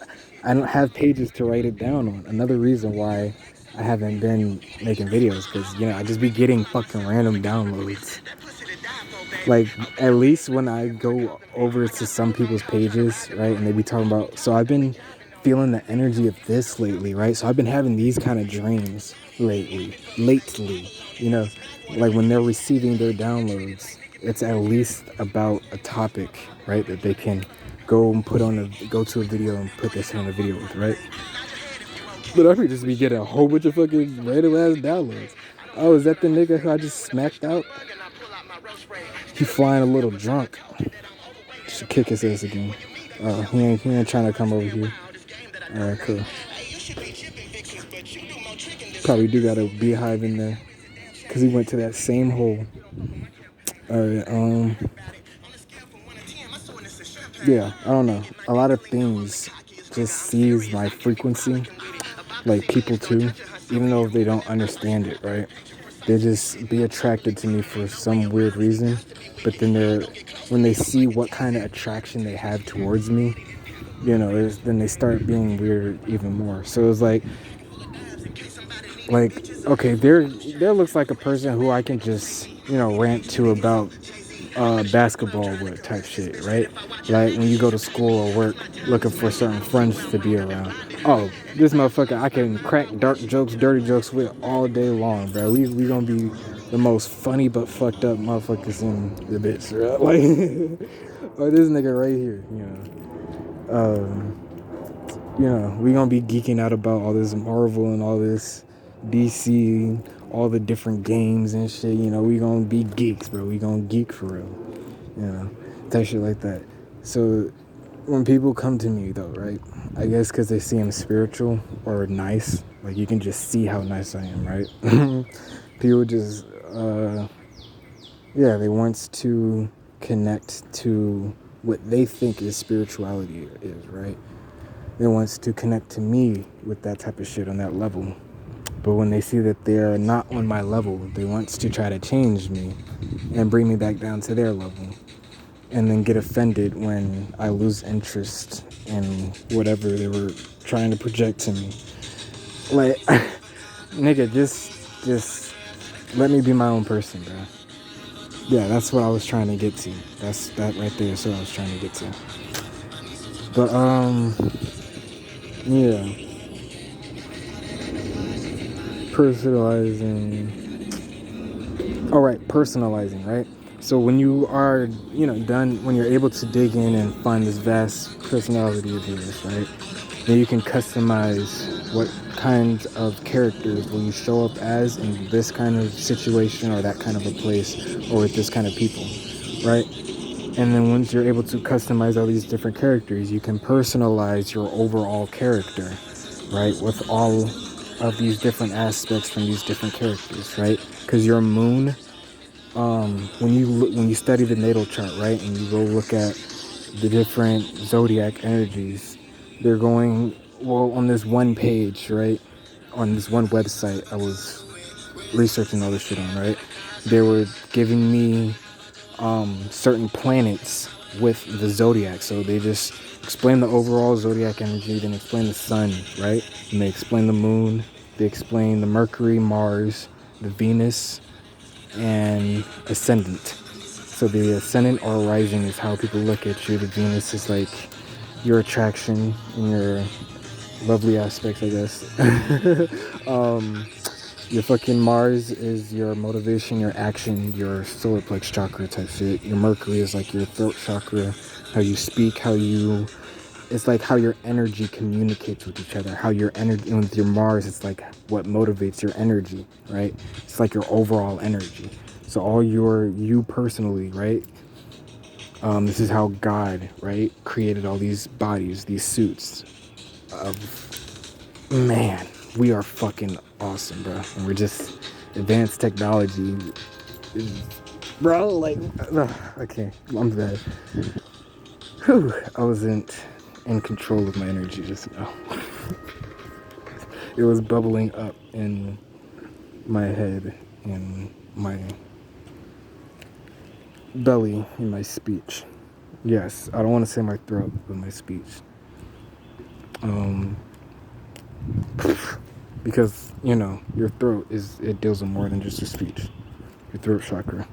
Speaker 1: have pages to write it down on. Another reason why I haven't been making videos because you know I just be getting fucking random downloads. Like at least when I go over to some people's pages, right, and they be talking about. So I've been feeling the energy of this lately, right? So I've been having these kind of dreams lately, you know, like when they're receiving their downloads, it's at least about a topic, right, that they can go to a video and put this on a video with, right? But I could just be getting a whole bunch of fucking random ass downloads. Oh, is that the nigga who I just smacked out? He flying a little drunk. Should kick his ass again. He ain't trying to come over here. Alright, cool. Probably do got a beehive in there. Cause he went to that same hole. Alright, yeah, I don't know. A lot of things just seize my frequency. Like people too. Even though they don't understand it, right? They just be attracted to me for some weird reason. But then when they see what kind of attraction they have towards me, you know, then they start being weird even more. So it's like okay, there looks like a person who I can just, you know, rant to about basketball with type shit, right? Like when you go to school or work looking for certain friends to be around. Oh, this motherfucker I can crack dark jokes, dirty jokes with all day long, bro. We gonna be the most funny but fucked up motherfuckers in the bitch, right? Like, or this nigga right here, you know, we gonna be geeking out about all this Marvel and all this DC, all the different games and shit. You know, we gonna be geeks, bro. We gonna geek for real. You know, type shit like that. So when people come to me though, right? I guess because they see I'm spiritual or nice. Like you can just see how nice I am, right? People just, yeah, they want to connect to what they think is spirituality is, right? They wants to connect to me with that type of shit on that level. But when they see that they're not on my level, they want to try to change me and bring me back down to their level. And then get offended when I lose interest in whatever they were trying to project to me. Like, nigga, just let me be my own person, bro. Yeah, that's what I was trying to get to. That right there is what I was trying to get to. But, yeah. Personalizing, right? So when you are, you know, done, when you're able to dig in and find this vast personality of yours, right? Then you can customize what kinds of characters will you show up as in this kind of situation or that kind of a place or with this kind of people, right? And then once you're able to customize all these different characters, you can personalize your overall character, right? With all of these different aspects from these different characters, right? Because your moon, when you study the natal chart, right, and you go look at the different zodiac energies, they're going on this one page, right? On this one website I was researching all this shit on, right? they were giving me certain planets with the zodiac. So they just explain the overall zodiac energy, then explain the sun, right? And they explain the moon, they explain the Mercury, Mars, the Venus, and ascendant. So the ascendant or rising is how people look at you. The Venus is like your attraction and your lovely aspects, I guess. Your fucking Mars is your motivation, your action, your solar plex chakra type shit. Your Mercury is like your throat chakra, how you speak, it's like how your energy communicates with each other. How your energy, and with your Mars, it's like what motivates your energy, right? It's like your overall energy. So you personally, right? This is how God, right, created all these bodies, these suits of, man, we are fucking awesome, bro. And we're just advanced technology. Bro, like, okay, I'm dead. Whew, I wasn't in control of my energy just now. It was bubbling up in my head, in my belly, in my speech. Yes, I don't want to say my throat, but my speech. Because, your throat it deals with more than just your speech. Your throat chakra.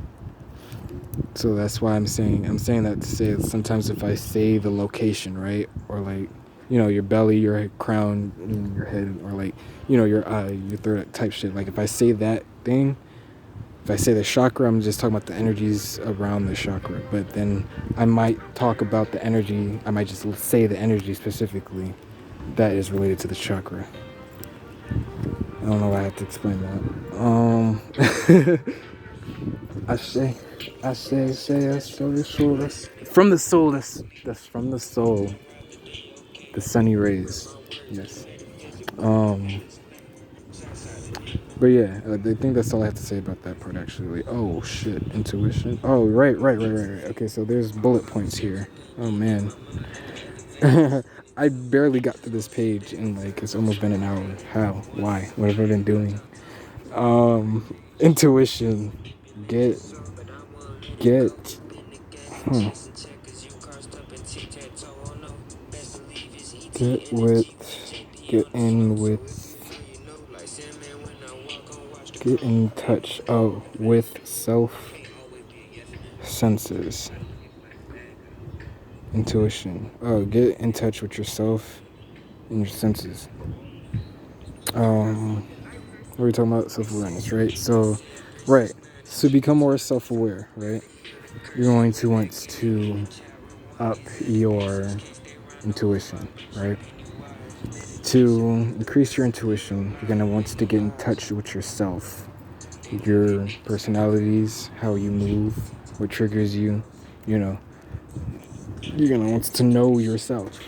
Speaker 1: So that's why I'm saying that to say that sometimes if I say the location, right, or like, your belly, your crown, your head, or like, your throat type shit. Like if I say that thing, if I say the chakra, I'm just talking about the energies around the chakra. But then I might talk about the energy. I might just say the energy specifically that is related to the chakra. I don't know why I have to explain that. I say, from the soul. That's from the soul. The sunny rays. Yes. But yeah, I think that's all I have to say about that part. Actually, oh shit, intuition. Oh right. Okay, so there's bullet points here. Oh man, I barely got to this page, and like it's almost been an hour. How? Why? What have I been doing? Intuition. Get. Huh. Get in touch with self senses. Intuition. Oh, get in touch with yourself and your senses. What are we talking about? Self-awareness, right? So, right. So become more self-aware, right? You're going to want to up your intuition, right? To increase your intuition, you're going to want to get in touch with yourself, your personalities, how you move, what triggers you, you're going to want to know yourself.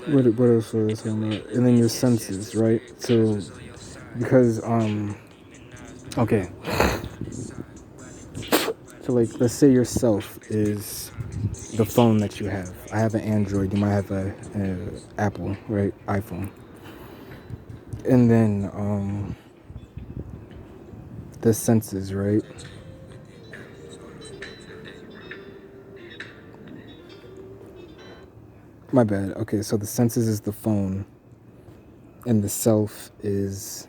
Speaker 1: What else was I talking about? And then your senses, right? So, because, okay. So, like, let's say yourself is the phone that you have. I have an Android. You might have a Apple, right? iPhone. And then, the senses, right? My bad. Okay, so the senses is the phone, and the self is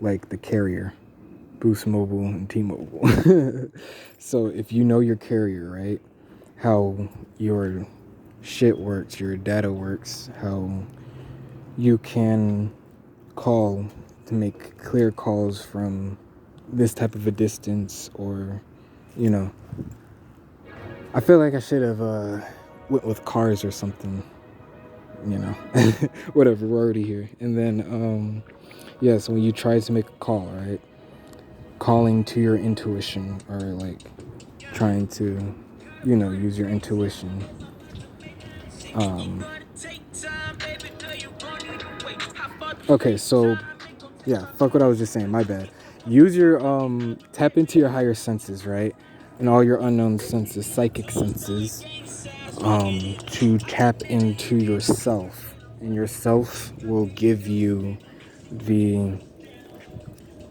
Speaker 1: like the carrier, Boost Mobile and T-Mobile. So if you know your carrier, right, how your shit works, your data works, how you can call to make clear calls from this type of a distance, or, I feel like I should have went with cars or something. Whatever, we're already here. And then, so when you try to make a call, right, calling to your intuition, or like trying to, use your intuition. Okay, so, yeah, fuck what I was just saying, my bad. Use your, tap into your higher senses, right, and all your unknown senses, psychic senses, to tap into yourself, and yourself will give you the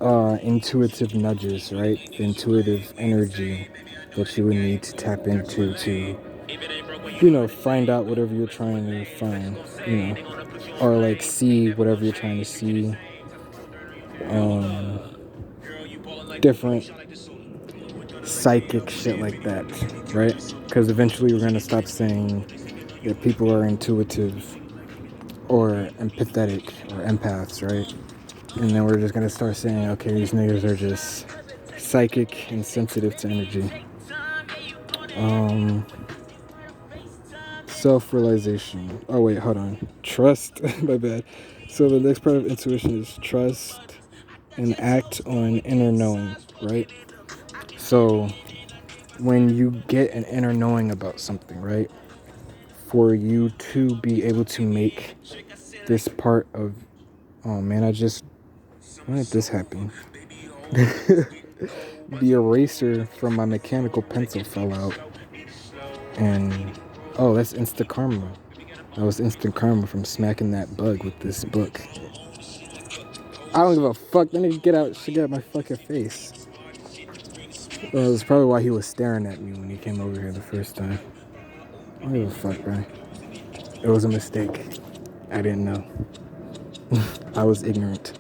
Speaker 1: intuitive nudges, right? The intuitive energy that you would need to tap into to, find out whatever you're trying to find, or like see whatever you're trying to see. Um, Different psychic shit like that, right? Because eventually we're gonna stop saying that people are intuitive or empathetic or empaths, right? And then we're just gonna start saying, okay, these niggas are just psychic and sensitive to energy. Self-realization. Oh wait, hold on. Trust. My bad. So the next part of intuition is trust and act on inner knowing, right? So when you get an inner knowing about something, right? For you to be able to make this part of, oh man, when did this happen? The eraser from my mechanical pencil fell out. And, oh, that's instant karma. That was instant karma from smacking that bug with this book. I don't give a fuck. That nigga get out my fucking face. Well, that's probably why he was staring at me when he came over here the first time. I don't give a fuck, bro. It was a mistake. I didn't know. I was ignorant.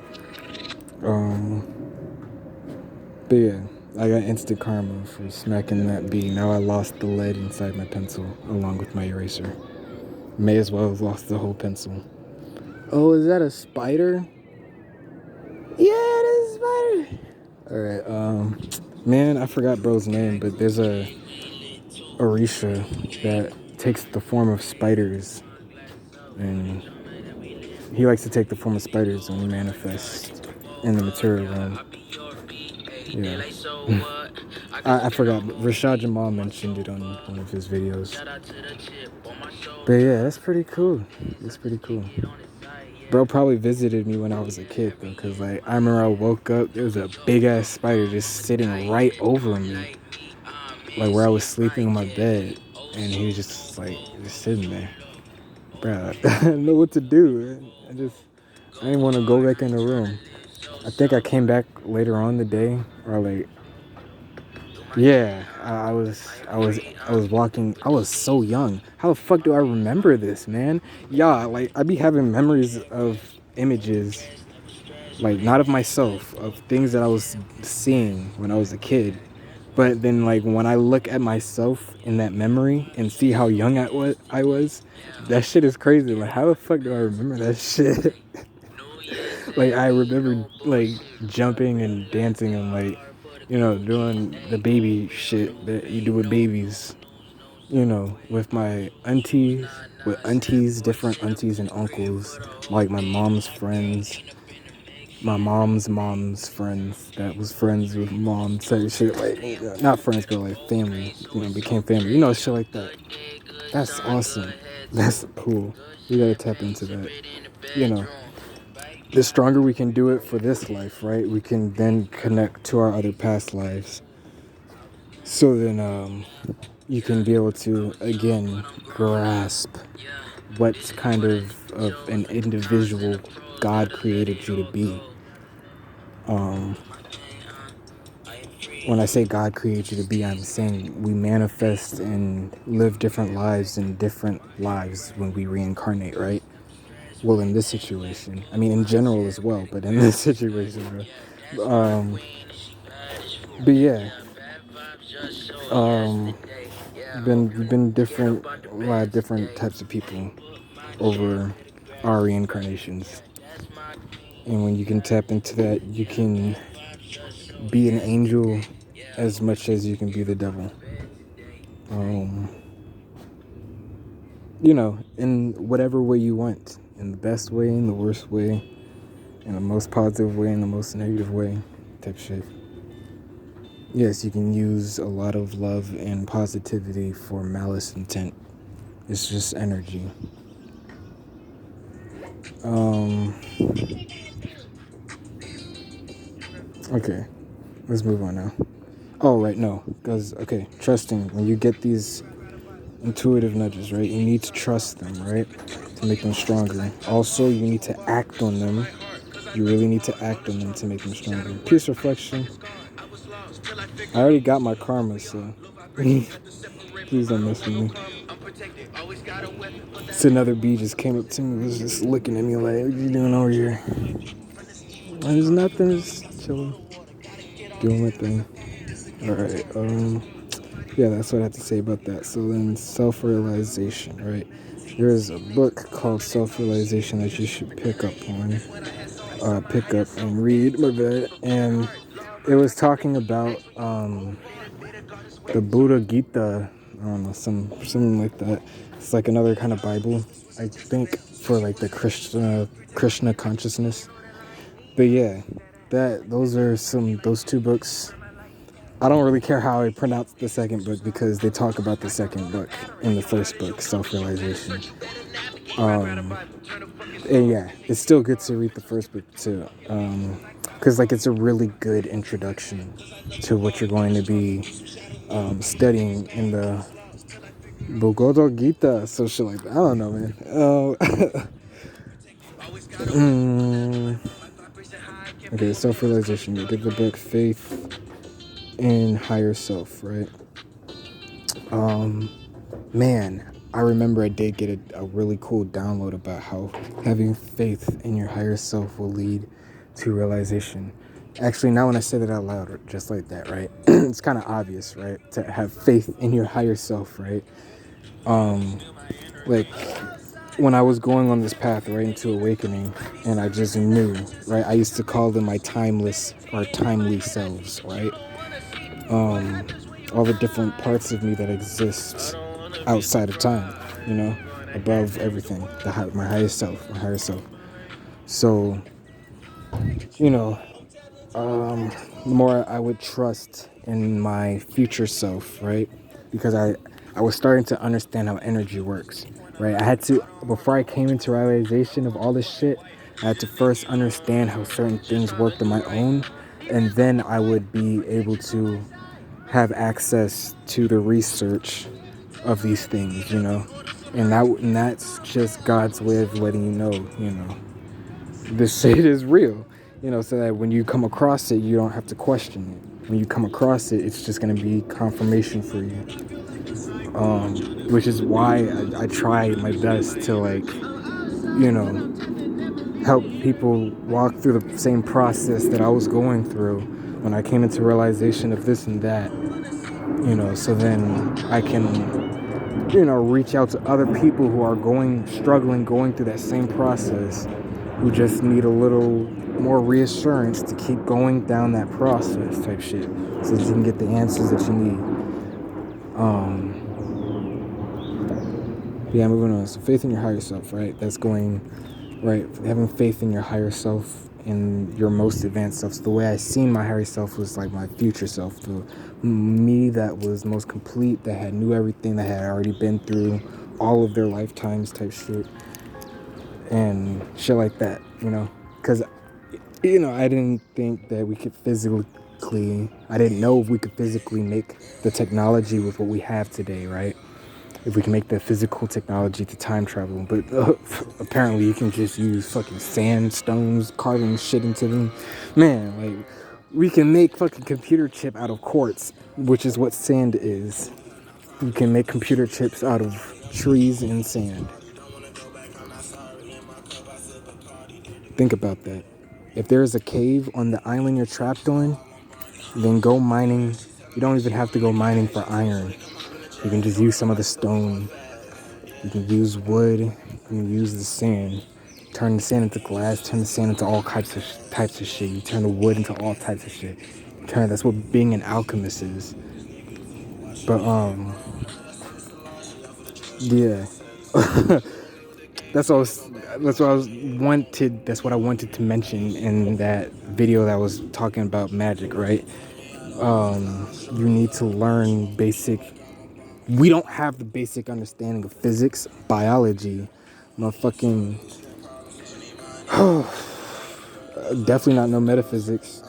Speaker 1: But yeah, I got instant karma for smacking that bee. Now I lost the lead inside my pencil along with my eraser. May as well have lost the whole pencil. Oh, is that a spider? Yeah, it is a spider. Alright, man, I forgot bro's name, but there's a Orisha that takes the form of spiders. And he likes to take the form of spiders when he manifests in the material realm. Yeah. I forgot, but Rashad Jamal mentioned it on one of his videos. But yeah, that's pretty cool. It's pretty cool. Bro probably visited me when I was a kid, though, because, like, I remember I woke up, there was a big-ass spider just sitting right over me, like, where I was sleeping on my bed, and he was just, like, just sitting there. Bro, I didn't know what to do. I didn't want to go back in the room. I think I came back later on the day, or, like, yeah, I was walking. I was so young. How the fuck do I remember this, man? Yeah, like I be having memories of images, like not of myself, of things that I was seeing when I was a kid. But then, like when I look at myself in that memory and see how young I was, that shit is crazy. Like how the fuck do I remember that shit? Like I remember like jumping and dancing and like, doing the baby shit that you do with babies, with my aunties, different aunties and uncles, like my mom's friends, my mom's friends that was friends with mom, type shit, like, not friends, but like family, became family, shit like that. That's awesome. That's cool. You gotta tap into that, the stronger we can do it for this life, right? We can then connect to our other past lives. So then you can be able to, again, grasp what kind of an individual God created you to be. When I say God created you to be, I'm saying we manifest and live different lives in different lives when we reincarnate, right? Well, in this situation, I mean, in general as well, but in this situation, but yeah, been different, a lot of different types of people over our reincarnations, and when you can tap into that, you can be an angel as much as you can be the devil. In whatever way you want, in the best way, in the worst way, in the most positive way, in the most negative way, type shit. Yes, you can use a lot of love and positivity for malice intent. It's just energy. Okay, let's move on now. Oh, right, no, because, okay, trusting. When you get these intuitive nudges, right, you need to trust them, right, to make them stronger. Also, you need to act on them You really need to act on them to make them stronger. Peace reflection. I already got my karma, so please don't mess with me. So another bee just came up to me, was just looking at me like, what you doing over here? There's nothing, just chilling, doing my thing. Alright, yeah, that's what I have to say about that. So then self-realization, right? There is a book called Self-Realization that you should pick up and read, my bad. And it was talking about the Buddha Gita, I don't know, something like that. It's like another kind of Bible, I think, for like the Krishna consciousness. But yeah, those two books. I don't really care how I pronounce the second book because they talk about the second book in the first book, Self-Realization. And yeah, it's still good to read the first book too, because like it's a really good introduction to what you're going to be studying in the Bhagavad Gita, so shit like that. I don't know, man. Okay, self-realization. You get the book Faith in Higher Self, right? Man, I remember I did get a really cool download about how having faith in your higher self will lead to realization. Actually, now when I say that out loud, just like that, right? It's kind of obvious, right? To have faith in your higher self, right? Like when I was going on this path right into awakening, and I just knew, right? I used to call them my timeless or timely selves, right? All the different parts of me that exist outside of time, above everything, my highest self, my higher self. So, the more I would trust in my future self, right? Because I was starting to understand how energy works, right? I had to, before I came into realization of all this shit, I had to first understand how certain things worked on my own, and then I would be able to have access to the research of these things, and that's just God's way of letting you know, this shit is real, so that when you come across it, you don't have to question it. When you come across it, it's just gonna be confirmation for you. Which is why I try my best to help people walk through the same process that I was going through when I came into realization of this and that, so then I can reach out to other people who are going through that same process, who just need a little more reassurance to keep going down that process type shit, so that you can get the answers that you need. Yeah, moving on. So faith in your higher self, right? That's going, right, having faith in your higher self and your most advanced self. So the way I seen my higher self was like my future self, the me that was most complete, that had knew everything, that had already been through all of their lifetimes type shit and shit like that, because I didn't think that we could I didn't know if we could physically make the technology with what we have today, right? If we can make the physical technology to time travel, but apparently you can just use fucking sandstones, carving shit into them. Man, like, we can make fucking computer chip out of quartz, which is what sand is. You can make computer chips out of trees and sand. Think about that. If there's a cave on the island you're trapped on, then go mining. You don't even have to go mining for iron. You can just use some of the stone. You can use wood. You can use the sand. Turn the sand into glass. Turn the sand into all types of shit. You turn the wood into all types of shit. That's what being an alchemist is. But yeah. That's what I wanted to mention in that video that was talking about magic, right? You need to learn we don't have the basic understanding of physics, biology, motherfucking definitely not no metaphysics,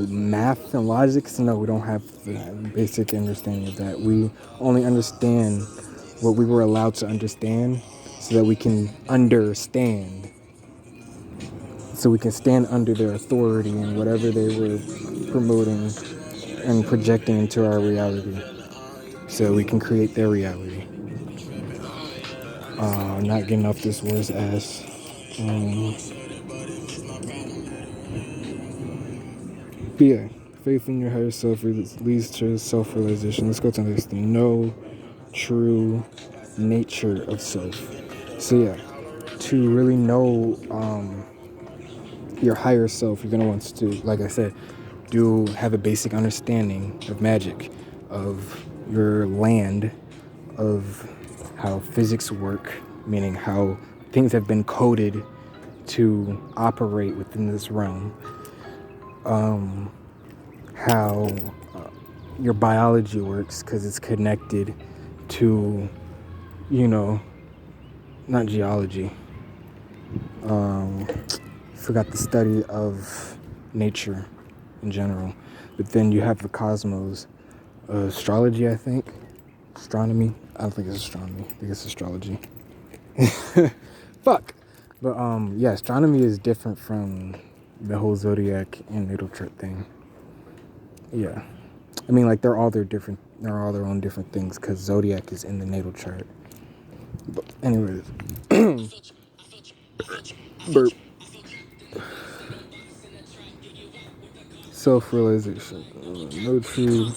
Speaker 1: math and logic. No, we don't have the basic understanding of that. We only understand what we were allowed to understand so that we can understand. so we can stand under their authority and whatever they were promoting and projecting into our reality, so we can create their reality. Not getting off this word's ass. But yeah, faith in your higher self leads to self-realization. Let's go to the next thing. Know true nature of self. So yeah, to really know your higher self, you're gonna want to, like I said, do have a basic understanding of magic, of your land, of how physics work, meaning how things have been coded to operate within this realm. How your biology works, because it's connected to, not geology. Forgot the study of nature in general. But then you have the cosmos. Astrology, I think. Astronomy. I don't think it's astronomy. I think it's astrology. Fuck. But yeah, astronomy is different from the whole zodiac and natal chart thing. Yeah. I mean, like, they're all their own different things, because zodiac is in the natal chart. But anyways. Burp. Self-realization. No true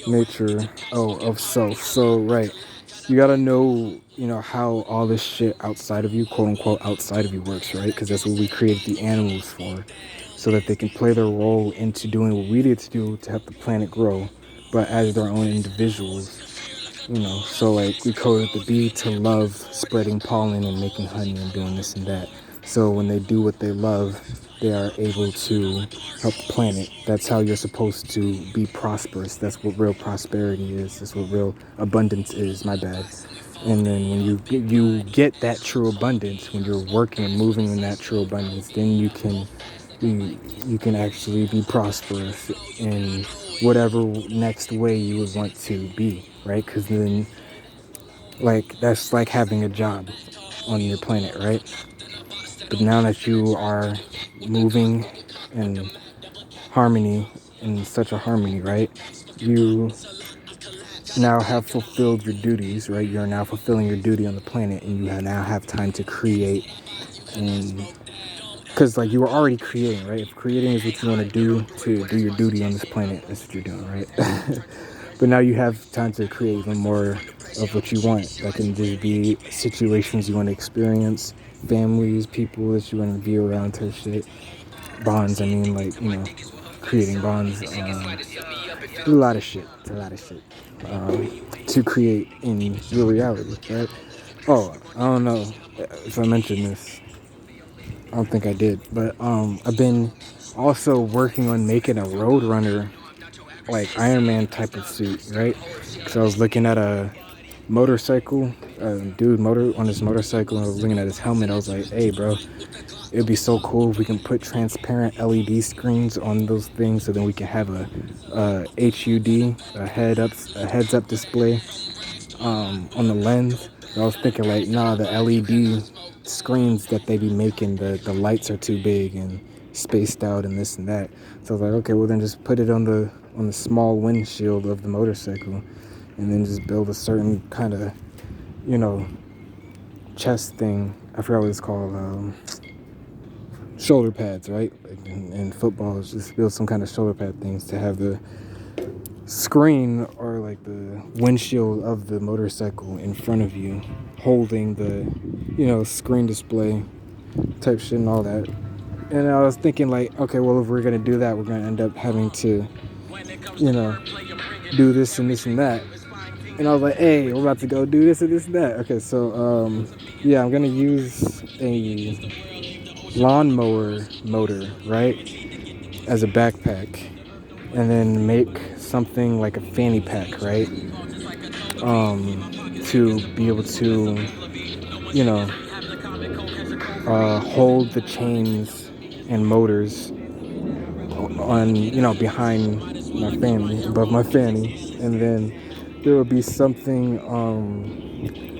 Speaker 1: nature of self. So, right. You gotta know, how all this shit outside of you, quote unquote, outside of you works, right? Because that's what we created the animals for, so that they can play their role into doing what we need to do to help the planet grow, but as their own individuals, So, like, we coded the bee to love spreading pollen and making honey and doing this and that. So when they do what they love, they are able to help the planet. That's how you're supposed to be prosperous. That's what real prosperity is. That's what real abundance is. My bad. And then when you get that true abundance, when you're working and moving in that true abundance, then you can actually be prosperous in whatever next way you would want to be, right? Because then, like, that's like having a job on your planet, right? But now that you are moving in harmony, in such a harmony, right? You now have fulfilled your duties, right? You're now fulfilling your duty on the planet, and you now have time to create. And because, like, you were already creating, right? If creating is what you want to do your duty on this planet, that's what you're doing, right? But now you have time to create even more of what you want. That can just be situations you want to experience, families, people that you want to be around, type shit. Bonds, I mean, like, creating bonds. A lot of shit. It's a lot of shit to create in your reality, right? Oh, I don't know if I mentioned this. I don't think I did, but I've been also working on making a Roadrunner, like, Iron Man type of suit, right? Because I was looking at a motorcycle, dude on his motorcycle, and I was looking at his helmet. I was like, hey, bro, it'd be so cool if we can put transparent LED screens on those things, so then we can have a HUD, a heads up display on the lens. And I was thinking, like, nah, the LED screens that they be making, the lights are too big and spaced out and this and that. So I was like, okay, well then just put it on the small windshield of the motorcycle, and then just build a certain kind of, chest thing. I forgot what it's called. Shoulder pads, right? Like in football, just build some kind of shoulder pad things to have the screen, or like the windshield of the motorcycle in front of you, holding the, screen display type shit and all that. And I was thinking, like, okay, well, if we're gonna do that, we're gonna end up having to, do this and this and that. And I was like, hey, we're about to go do this and this and that. Okay, so yeah, I'm gonna use a lawnmower motor, right, as a backpack, and then make something like a fanny pack, right, to be able to, hold the chains and motors on, behind my fanny, above my fanny, and then there will be something,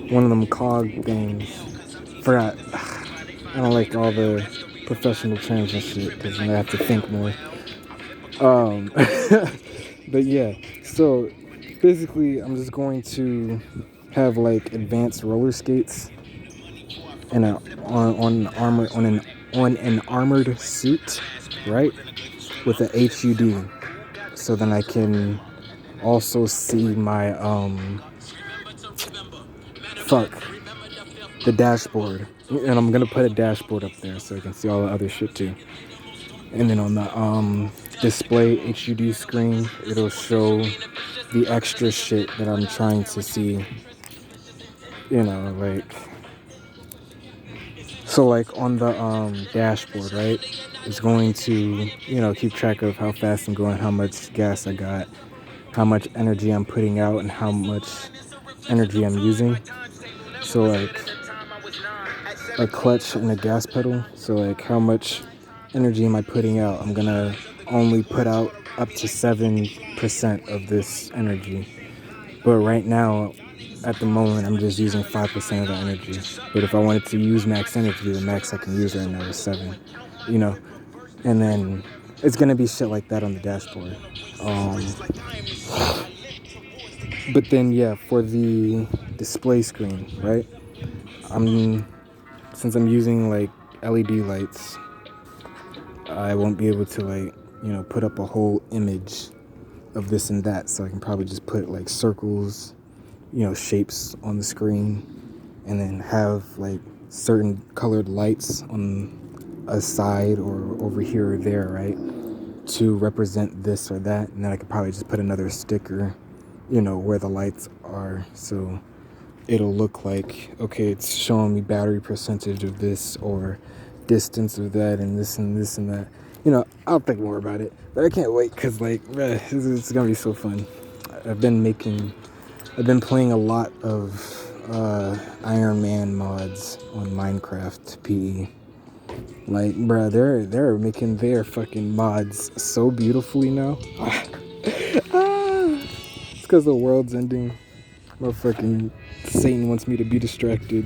Speaker 1: one of them cog things. Forgot. I don't like all the professional terms and shit because then I have to think more. But yeah, so basically, I'm just going to have like advanced roller skates and on an armored suit, right, with a HUD, so then I can also see my fuck the dashboard, and I'm gonna put a dashboard up there so I can see all the other shit too. And then on the display HUD screen, it'll show the extra shit that I'm trying to see. You know, like so like on the dashboard, right? It's going to, keep track of how fast I'm going, how much gas I got, how much energy I'm putting out, and how much energy I'm using. So like a clutch and a gas pedal. So like how much energy am I putting out? I'm gonna only put out up to 7% of this energy. But right now, at the moment, I'm just using 5% of the energy. But if I wanted to use max energy, the max I can use right now is 7. You know, and then it's gonna be shit like that on the dashboard. But then yeah, for the display screen, right? Since I'm using like LED lights, I won't be able to like, put up a whole image of this and that. So I can probably just put like circles, shapes on the screen, and then have like certain colored lights on a side or over here or there, right, to represent this or that. And then I could probably just put another sticker, where the lights are, so it'll look like, okay, it's showing me battery percentage of this or distance of that and this and this and that. I'll think more about it, but I can't wait because like, it's gonna be so fun. I've been playing a lot of Iron Man mods on Minecraft PE. Like, bruh, they're making their fucking mods so beautifully now. It's because the world's ending. Motherfucking Satan wants me to be distracted.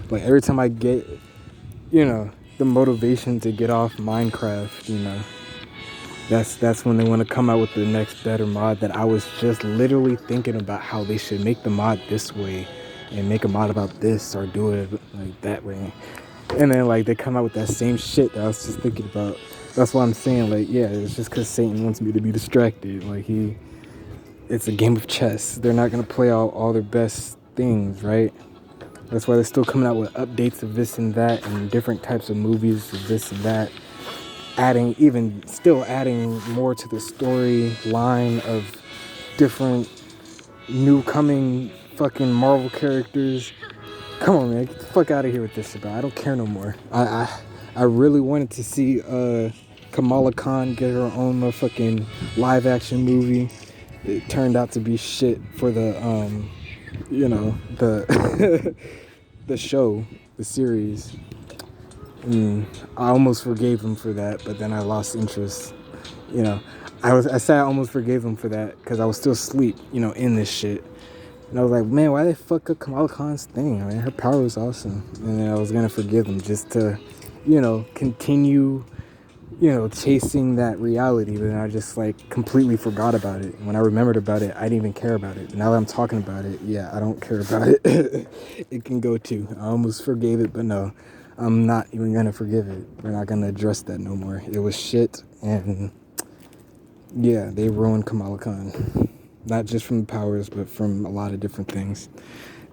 Speaker 1: Like every time I get, the motivation to get off Minecraft, that's when they want to come out with the next better mod that I was just literally thinking about how they should make the mod this way and make a mod about this or do it like that way. And then like they come out with that same shit that I was just thinking about. That's why I'm saying like, yeah, it's just because Satan wants me to be distracted. Like it's a game of chess. They're not going to play out all their best things, right? That's why they're still coming out with updates of this and that and different types of movies of this and that. Adding more to the storyline of different new coming fucking Marvel characters. Come on, man. Get the fuck out of here with this shit, bro. I don't care no more. I really wanted to see Kamala Khan get her own motherfucking live action movie. It turned out to be shit for the the the show, the series. I almost forgave him for that, but then I lost interest. I said I almost forgave him for that because I was still asleep, in this shit. And I was like, man, why they fuck up Kamala Khan's thing? I mean, her power was awesome. And then I was gonna forgive them just to, continue, chasing that reality. But then I just like completely forgot about it. And when I remembered about it, I didn't even care about it. Now that I'm talking about it, yeah, I don't care about it. It can go too. I almost forgave it, but no, I'm not even gonna forgive it. We're not gonna address that no more. It was shit, and yeah, they ruined Kamala Khan. Not just from the powers, but from a lot of different things.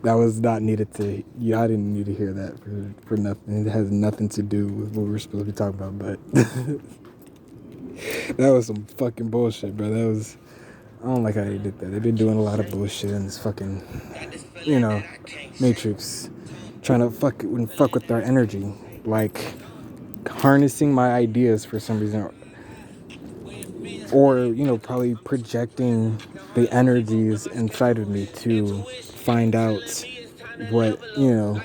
Speaker 1: That was not needed to. Yeah, I didn't need to hear that for nothing. It has nothing to do with what we're supposed to be talking about. But that was some fucking bullshit, bro. I don't like how they did that. They've been doing a lot of bullshit in this fucking, Matrix, trying to fuck with our energy, like harnessing my ideas for some reason. Or, probably projecting the energies inside of me to find out what,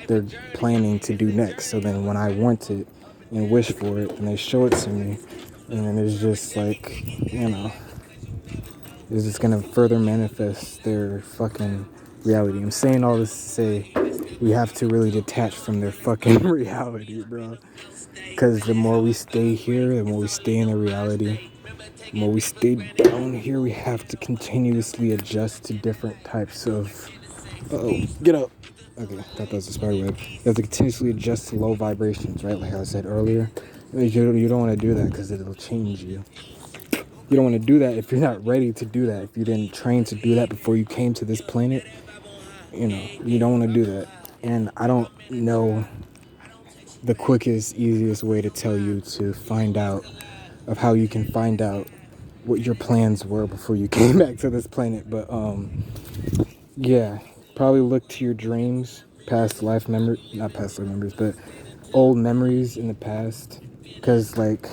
Speaker 1: they're planning to do next. So then when I want it and wish for it and they show it to me, and then it's just like, it's just going to further manifest their fucking reality. I'm saying all this to say we have to really detach from their fucking reality, bro. Because the more we stay here, the more we stay in the reality, the more we stay down here, we have to continuously adjust to different types of... Uh-oh, get up. Okay, I thought that was a spider web. You have to continuously adjust to low vibrations, right? Like I said earlier. You don't want to do that because it'll change you. You don't want to do that if you're not ready to do that. If you didn't train to do that before you came to this planet, you don't want to do that. And I don't know the quickest, easiest way to tell you to find out of how you can find out what your plans were before you came back to this planet. But yeah, probably look to your dreams, not past life memories, but old memories in the past. Because like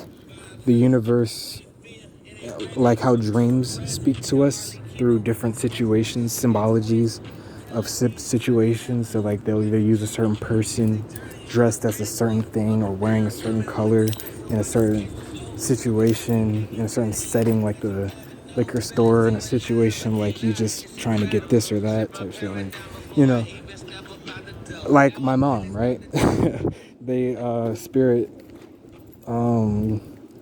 Speaker 1: the universe, like how dreams speak to us through different situations, symbologies of situations. So like they'll either use a certain person dressed as a certain thing or wearing a certain color in a certain situation, in a certain setting, like the liquor store, in a situation like you just trying to get this or that type shit. Like, like my mom, right? They spirit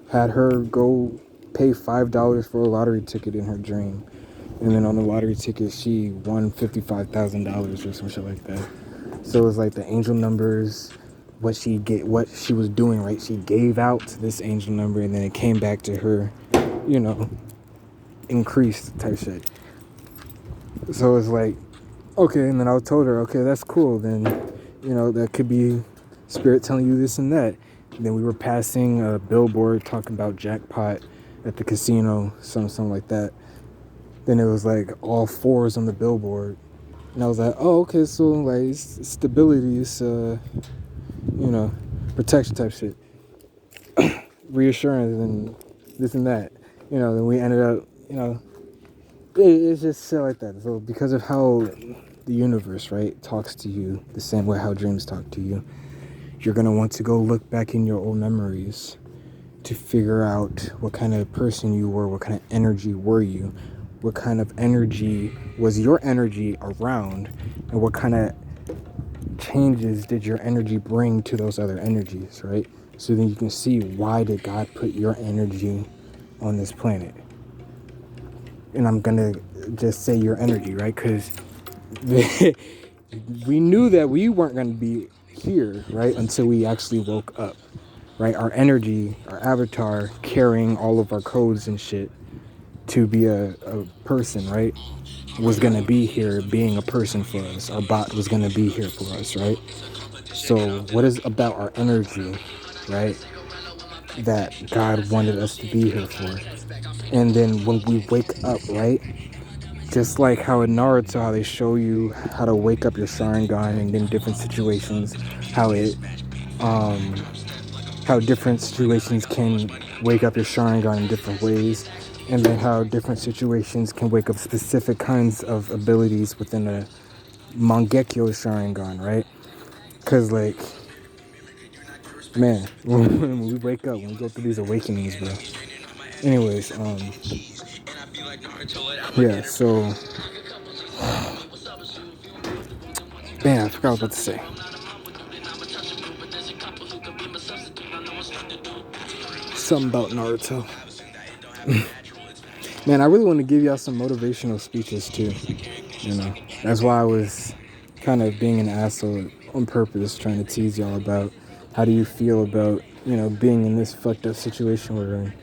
Speaker 1: had her go pay $5 for a lottery ticket in her dream, and then on the lottery ticket she won $55,000 or some shit like that. So it was like the angel numbers, what she was doing, right? She gave out this angel number, and then it came back to her, increased type shit. So it's like, okay, and then I told her, okay, that's cool. Then, that could be spirit telling you this and that. And then we were passing a billboard talking about jackpot at the casino, something like that. Then it was like all fours on the billboard. And I was like, oh, okay, so like it's stability, it's, protection type shit. Reassurance and this and that. Then we ended up, it's just shit like that. So because of how the universe, right, talks to you the same way how dreams talk to you, you're going to want to go look back in your old memories to figure out what kind of person you were, what kind of energy were you, what kind of energy was your energy around, and what kind of changes did your energy bring to those other energies, right? So then you can see, why did God put your energy on this planet? And I'm gonna just say your energy, right? Because we knew that we weren't gonna be here, right, until we actually woke up, right? Our energy, our avatar, carrying all of our codes and shit to be a person, right, was gonna be here being a person for us. Our bot was gonna be here for us, right? So what is about our energy, right, that God wanted us to be here for? And then when we wake up, right, just like how in Naruto, how they show you how to wake up your Sharingan, and in different situations, how different situations can wake up your Sharingan in different ways, and then how different situations can wake up specific kinds of abilities within a Mangekyo Sharingan, right? Because, like, man, when we wake up, when we go through these awakenings, bro. Anyways, yeah, so, man, I forgot what I was about to say. Something about Naruto. Man, I really want to give y'all some motivational speeches too. That's why I was kind of being an asshole on purpose, trying to tease y'all about how do you feel about, being in this fucked up situation we're in.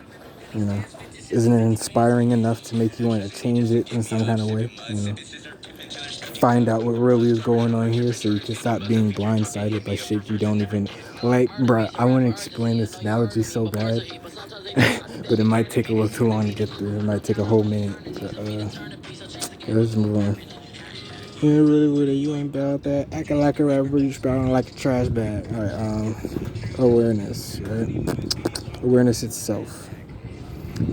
Speaker 1: Isn't it inspiring enough to make you want to change it in some kind of way? Find out what really is going on here so you can stop being blindsided by shit you don't even like. Bruh, I want to explain this analogy so bad. But it might take a little too long to get through. It might take a whole minute. But, let's move on. Yeah, really, you ain't about that. Acting like a rapper, you spouting like a trash bag. Alright, awareness, right? Awareness itself.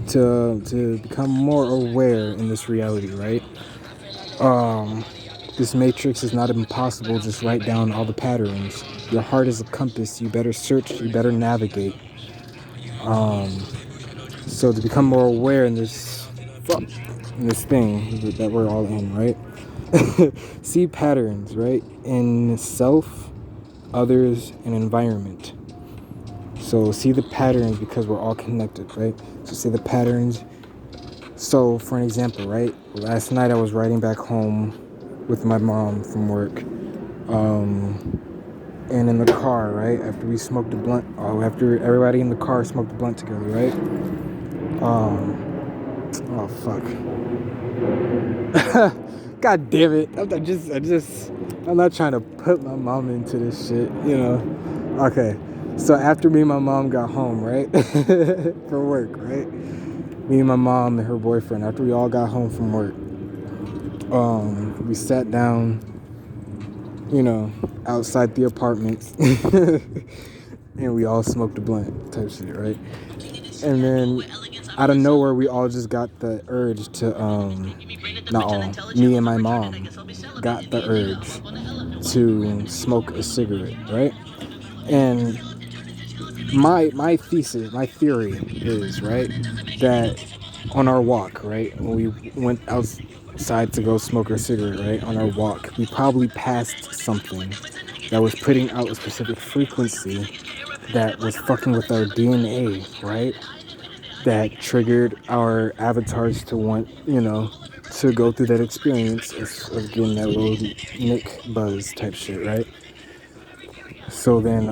Speaker 1: To become more aware in this reality, right? This matrix is not impossible. Just write down all the patterns. Your heart is a compass. You better search, you better navigate. So to become more aware in this thing that we're all in, right? See patterns, right? In self, others, and environment. So see the patterns because we're all connected, right? So see the patterns. So for an example, right? Last night I was riding back home with my mom from work. And in the car, right? After we smoked a blunt, after everybody in the car smoked a blunt together, right? Oh fuck. God damn it. I'm not trying to put my mom into this shit, you know. Okay. So after me and my mom got home, right? For work, right? Me and my mom and her boyfriend, after we all got home from work, we sat down, you know, outside the apartments and we all smoked a blunt type shit, right? And then out of nowhere we all just got the urge to not all, me and my mom got the urge to smoke a cigarette, right? And my theory is, right, that on our walk, right, when we went outside to go smoke our cigarette, right, on our walk, we probably passed something that was putting out a specific frequency that was fucking with our DNA, right? That triggered our avatars to want, you know, to go through that experience of getting that little Nick buzz type shit, right? So then,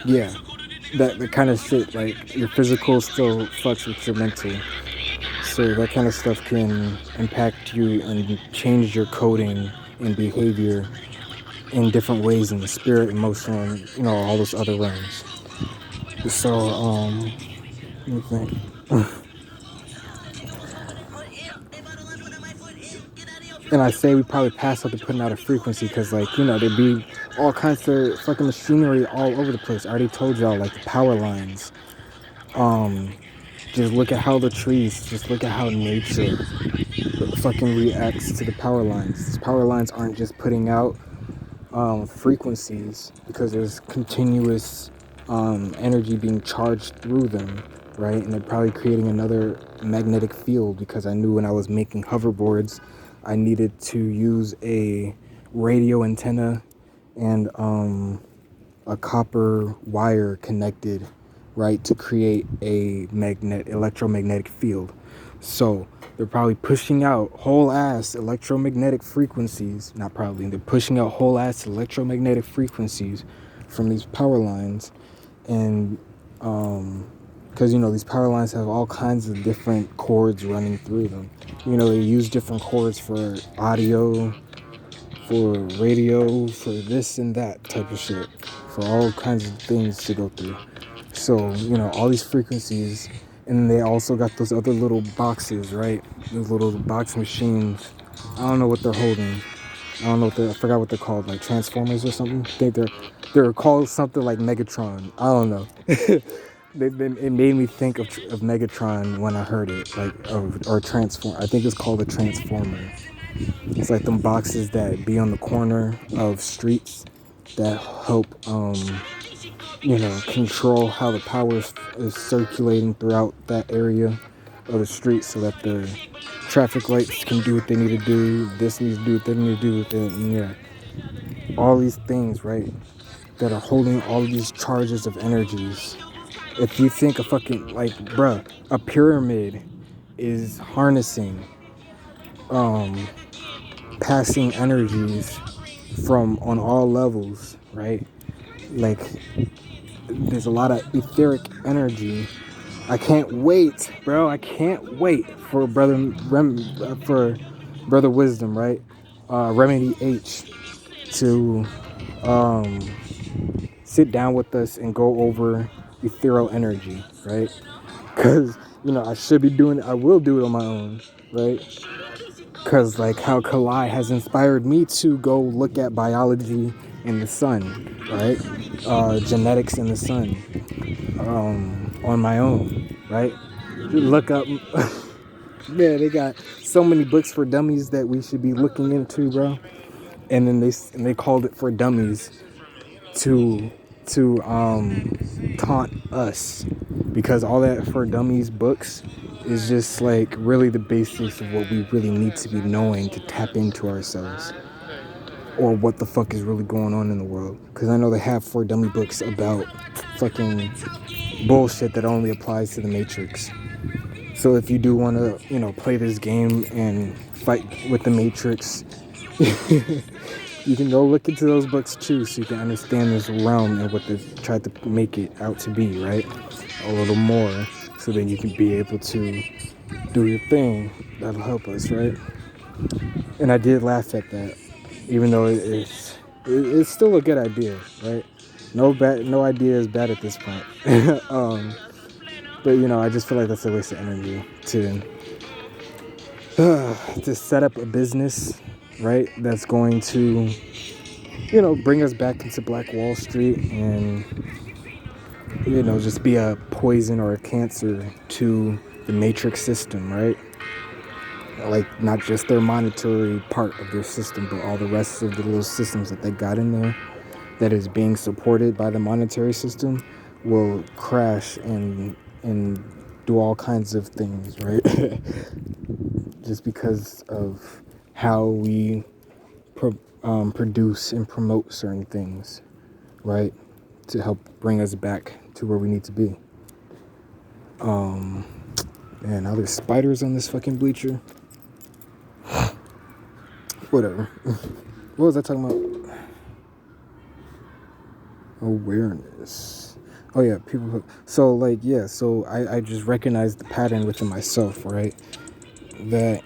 Speaker 1: yeah, that the kind of shit, like your physical still fucks with your mental. So that kind of stuff can impact you and change your coding and behavior in different ways in the spirit, emotional, and, you know, all those other realms. So, let me think. And I say we probably pass up to putting out a frequency because, like, you know, there'd be all kinds of fucking machinery all over the place. I already told y'all, like, the power lines. Just look at how the trees, just look at how nature fucking reacts to the power lines. These power lines aren't just putting out frequencies because there's continuous energy being charged through them, right? And they're probably creating another magnetic field because I knew when I was making hoverboards, I needed to use a radio antenna and a copper wire connected, right, to create a electromagnetic field. So they're probably pushing out whole ass electromagnetic frequencies. Not probably, they're pushing out whole ass electromagnetic frequencies from these power lines. And because, you know, these power lines have all kinds of different cords running through them. You know, they use different cords for audio, for radio, for this and that type of shit, for all kinds of things to go through. So, you know, all these frequencies, and they also got those other little boxes, right? Those little box machines. I don't know what they're holding. I forgot what they're called, like Transformers or something. I think they're called something like Megatron. I don't know. It made me think of Megatron when I heard it, like, or Transform. I think it's called a Transformer. It's like them boxes that be on the corner of streets that help, you know, control how the power is circulating throughout that area of the street so that the traffic lights can do what they need to do. This needs to do what they need to do with it. And yeah, all these things, right, that are holding all of these charges of energies. If you think a fucking, like, bruh, a pyramid is harnessing, passing energies from on all levels, right? Like, there's a lot of etheric energy. I can't wait, bro. I can't wait for for Brother Wisdom, right? Remedy H to sit down with us and go over ethereal energy, right? Because, you know, I will do it on my own, right? Because, like, how Kalai has inspired me to go look at biology in the sun, right? Genetics in the sun, on my own, right? Look up. Yeah, they got so many books for dummies that we should be looking into, bro. And then they called it for dummies to taunt us, because all that for dummies books is just like really the basics of what we really need to be knowing to tap into ourselves. or what the fuck is really going on in the world. Because I know they have 4 dummy books about fucking bullshit that only applies to the Matrix. So if you do want to, play this game and fight with the Matrix, you can go look into those books too, so you can understand this realm and what they've tried to make it out to be, right? A little more, so then you can be able to do your thing. That'll help us, right? And I did laugh at that, even though it's still a good idea, right? No idea is bad at this point. But I just feel like that's a waste of energy to set up a business, right? That's going to, bring us back into Black Wall Street and, just be a poison or a cancer to the Matrix system, right? Like, not just their monetary part of their system, but all the rest of the little systems that they got in there that is being supported by the monetary system will crash and do all kinds of things, right? Just because of how we produce and promote certain things, right? To help bring us back to where we need to be. Man, now there's spiders on this fucking bleacher. Whatever. What was I talking about? Awareness. Oh yeah, people. So I just recognized the pattern within myself, right? That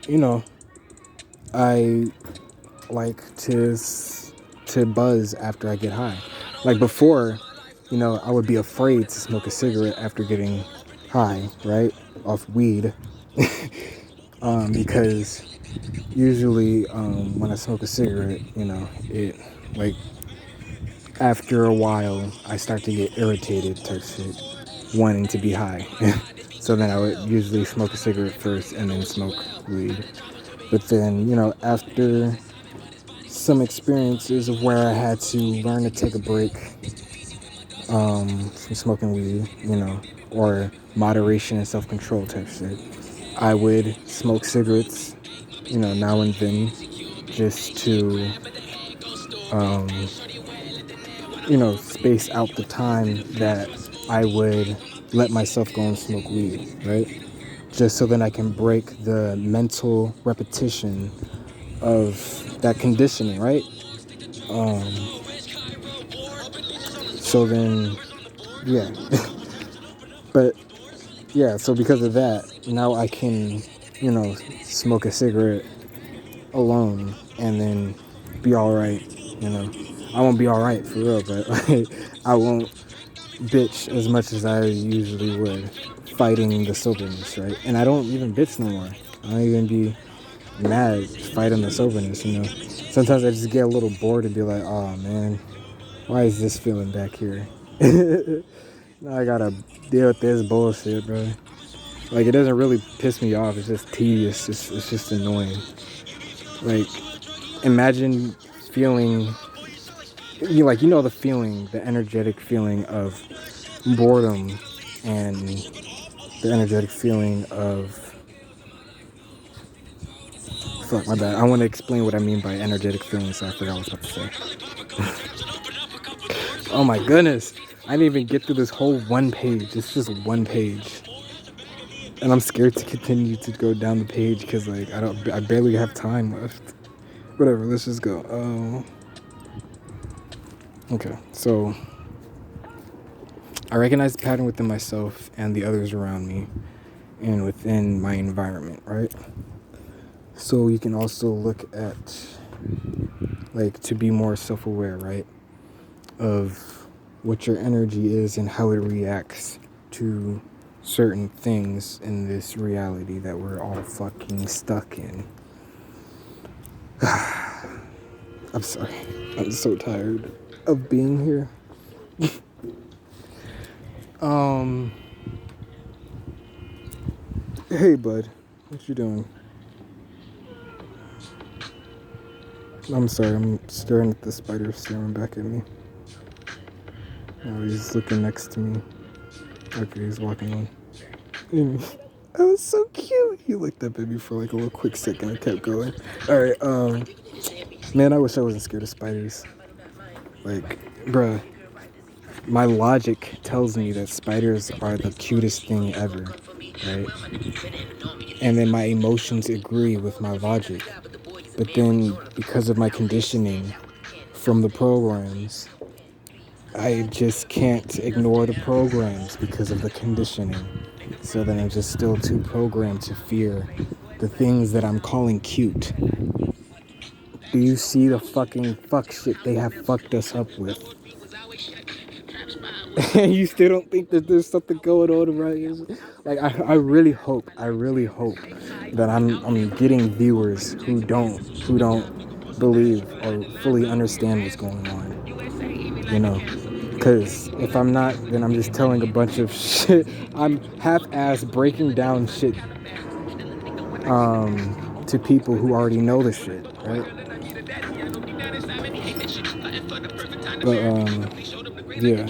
Speaker 1: I like to buzz after I get high. Like before, I would be afraid to smoke a cigarette after getting high, right? Off weed. Because usually when I smoke a cigarette, it like after a while I start to get irritated type shit, wanting to be high. So then I would usually smoke a cigarette first and then smoke weed. But then, after some experiences of where I had to learn to take a break from smoking weed, or moderation and self-control type shit, I would smoke cigarettes, now and then, just to, space out the time that I would let myself go and smoke weed, right? Just so then I can break the mental repetition of that conditioning, right? So then, yeah. But, yeah, so because of that, now I can, smoke a cigarette alone and then be alright, I won't be alright for real, but I won't bitch as much as I usually would, fighting the soberness, right? And I don't even bitch no more. I don't even be mad fighting the soberness, Sometimes I just get a little bored and be like, oh man, why is this feeling back here? Now I gotta deal with this bullshit, bro. Like, it doesn't really piss me off. It's just tedious. It's just annoying. Like, imagine feeling, the feeling, the energetic feeling of boredom and the energetic feeling of, fuck, my bad. I want to explain what I mean by energetic feeling, so I forgot what I was about to say. Oh my goodness. I didn't even get through this whole one page. It's just one page. And I'm scared to continue to go down the page because, I barely have time left. Whatever, let's just go. Okay, so I recognize the pattern within myself and the others around me and within my environment, right? So you can also look at, to be more self-aware, right? Of what your energy is and how it reacts to certain things in this reality that we're all fucking stuck in. I'm sorry. I'm so tired of being here. Hey, bud. What you doing? I'm sorry. I'm staring at the spider staring back at me. Oh, he's looking next to me. Okay, he's walking on. That was so cute. He looked up at me for a little quick second and kept going. Alright, Man, I wish I wasn't scared of spiders. Like, bruh, my logic tells me that spiders are the cutest thing ever, right? And then my emotions agree with my logic. But then, because of my conditioning from the programs, I just can't ignore the programs because of the conditioning. So then I'm just still too programmed to fear the things that I'm calling cute. Do you see the fucking fuck shit they have fucked us up with? And you still don't think that there's something going on around here? Like, I really hope that I'm getting viewers who don't believe or fully understand what's going on. You know? Because if I'm not, then I'm just telling a bunch of shit. I'm half-ass breaking down shit to people who already know the shit, right? But yeah.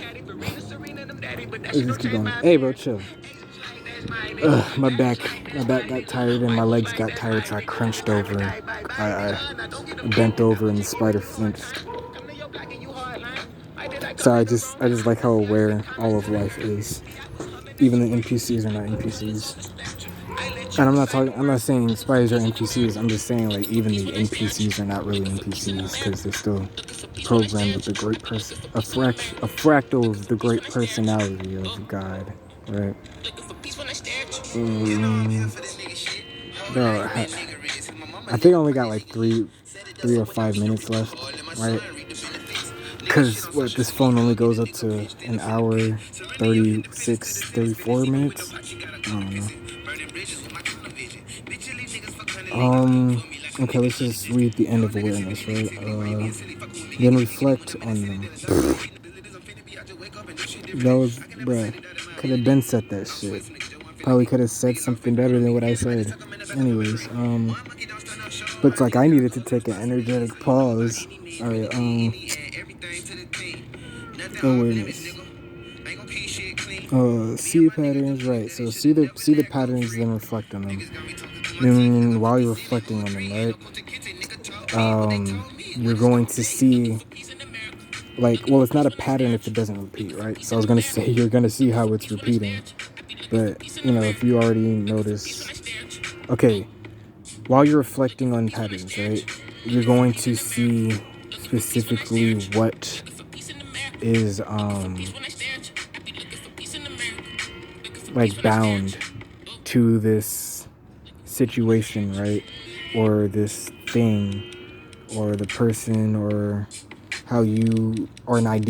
Speaker 1: Let's just keep going. Hey, bro, chill. My back got tired and my legs got tired, so I crunched over. I bent over and the spider flinched. So I just like how aware all of life is. Even the NPCs are not NPCs. And I'm not saying spiders are NPCs. I'm just saying, like, even the NPCs are not really NPCs because they're still programmed with the great person, a fractal of the great personality of God, right? Bro, I think I only got like three or 5 minutes left, right? Because what, this phone only goes up to an hour, 34 minutes. I don't know. Okay, let's just read the end of awareness, right? Then reflect on them. That was, bruh, could have been said that shit. Probably could have said something better than what I said. Anyways, looks like I needed to take an energetic pause. Alright, awareness. See patterns, right? So see the patterns, then reflect on them. Then while you're reflecting on them, right? You're going to see, like, well, it's not a pattern if it doesn't repeat, right? So I was gonna say you're gonna see how it's repeating, but you know, if you already notice, okay, while you're reflecting on patterns, right, you're going to see specifically what is like bound to this situation, right, or this thing, or the person, or how you, or an idea.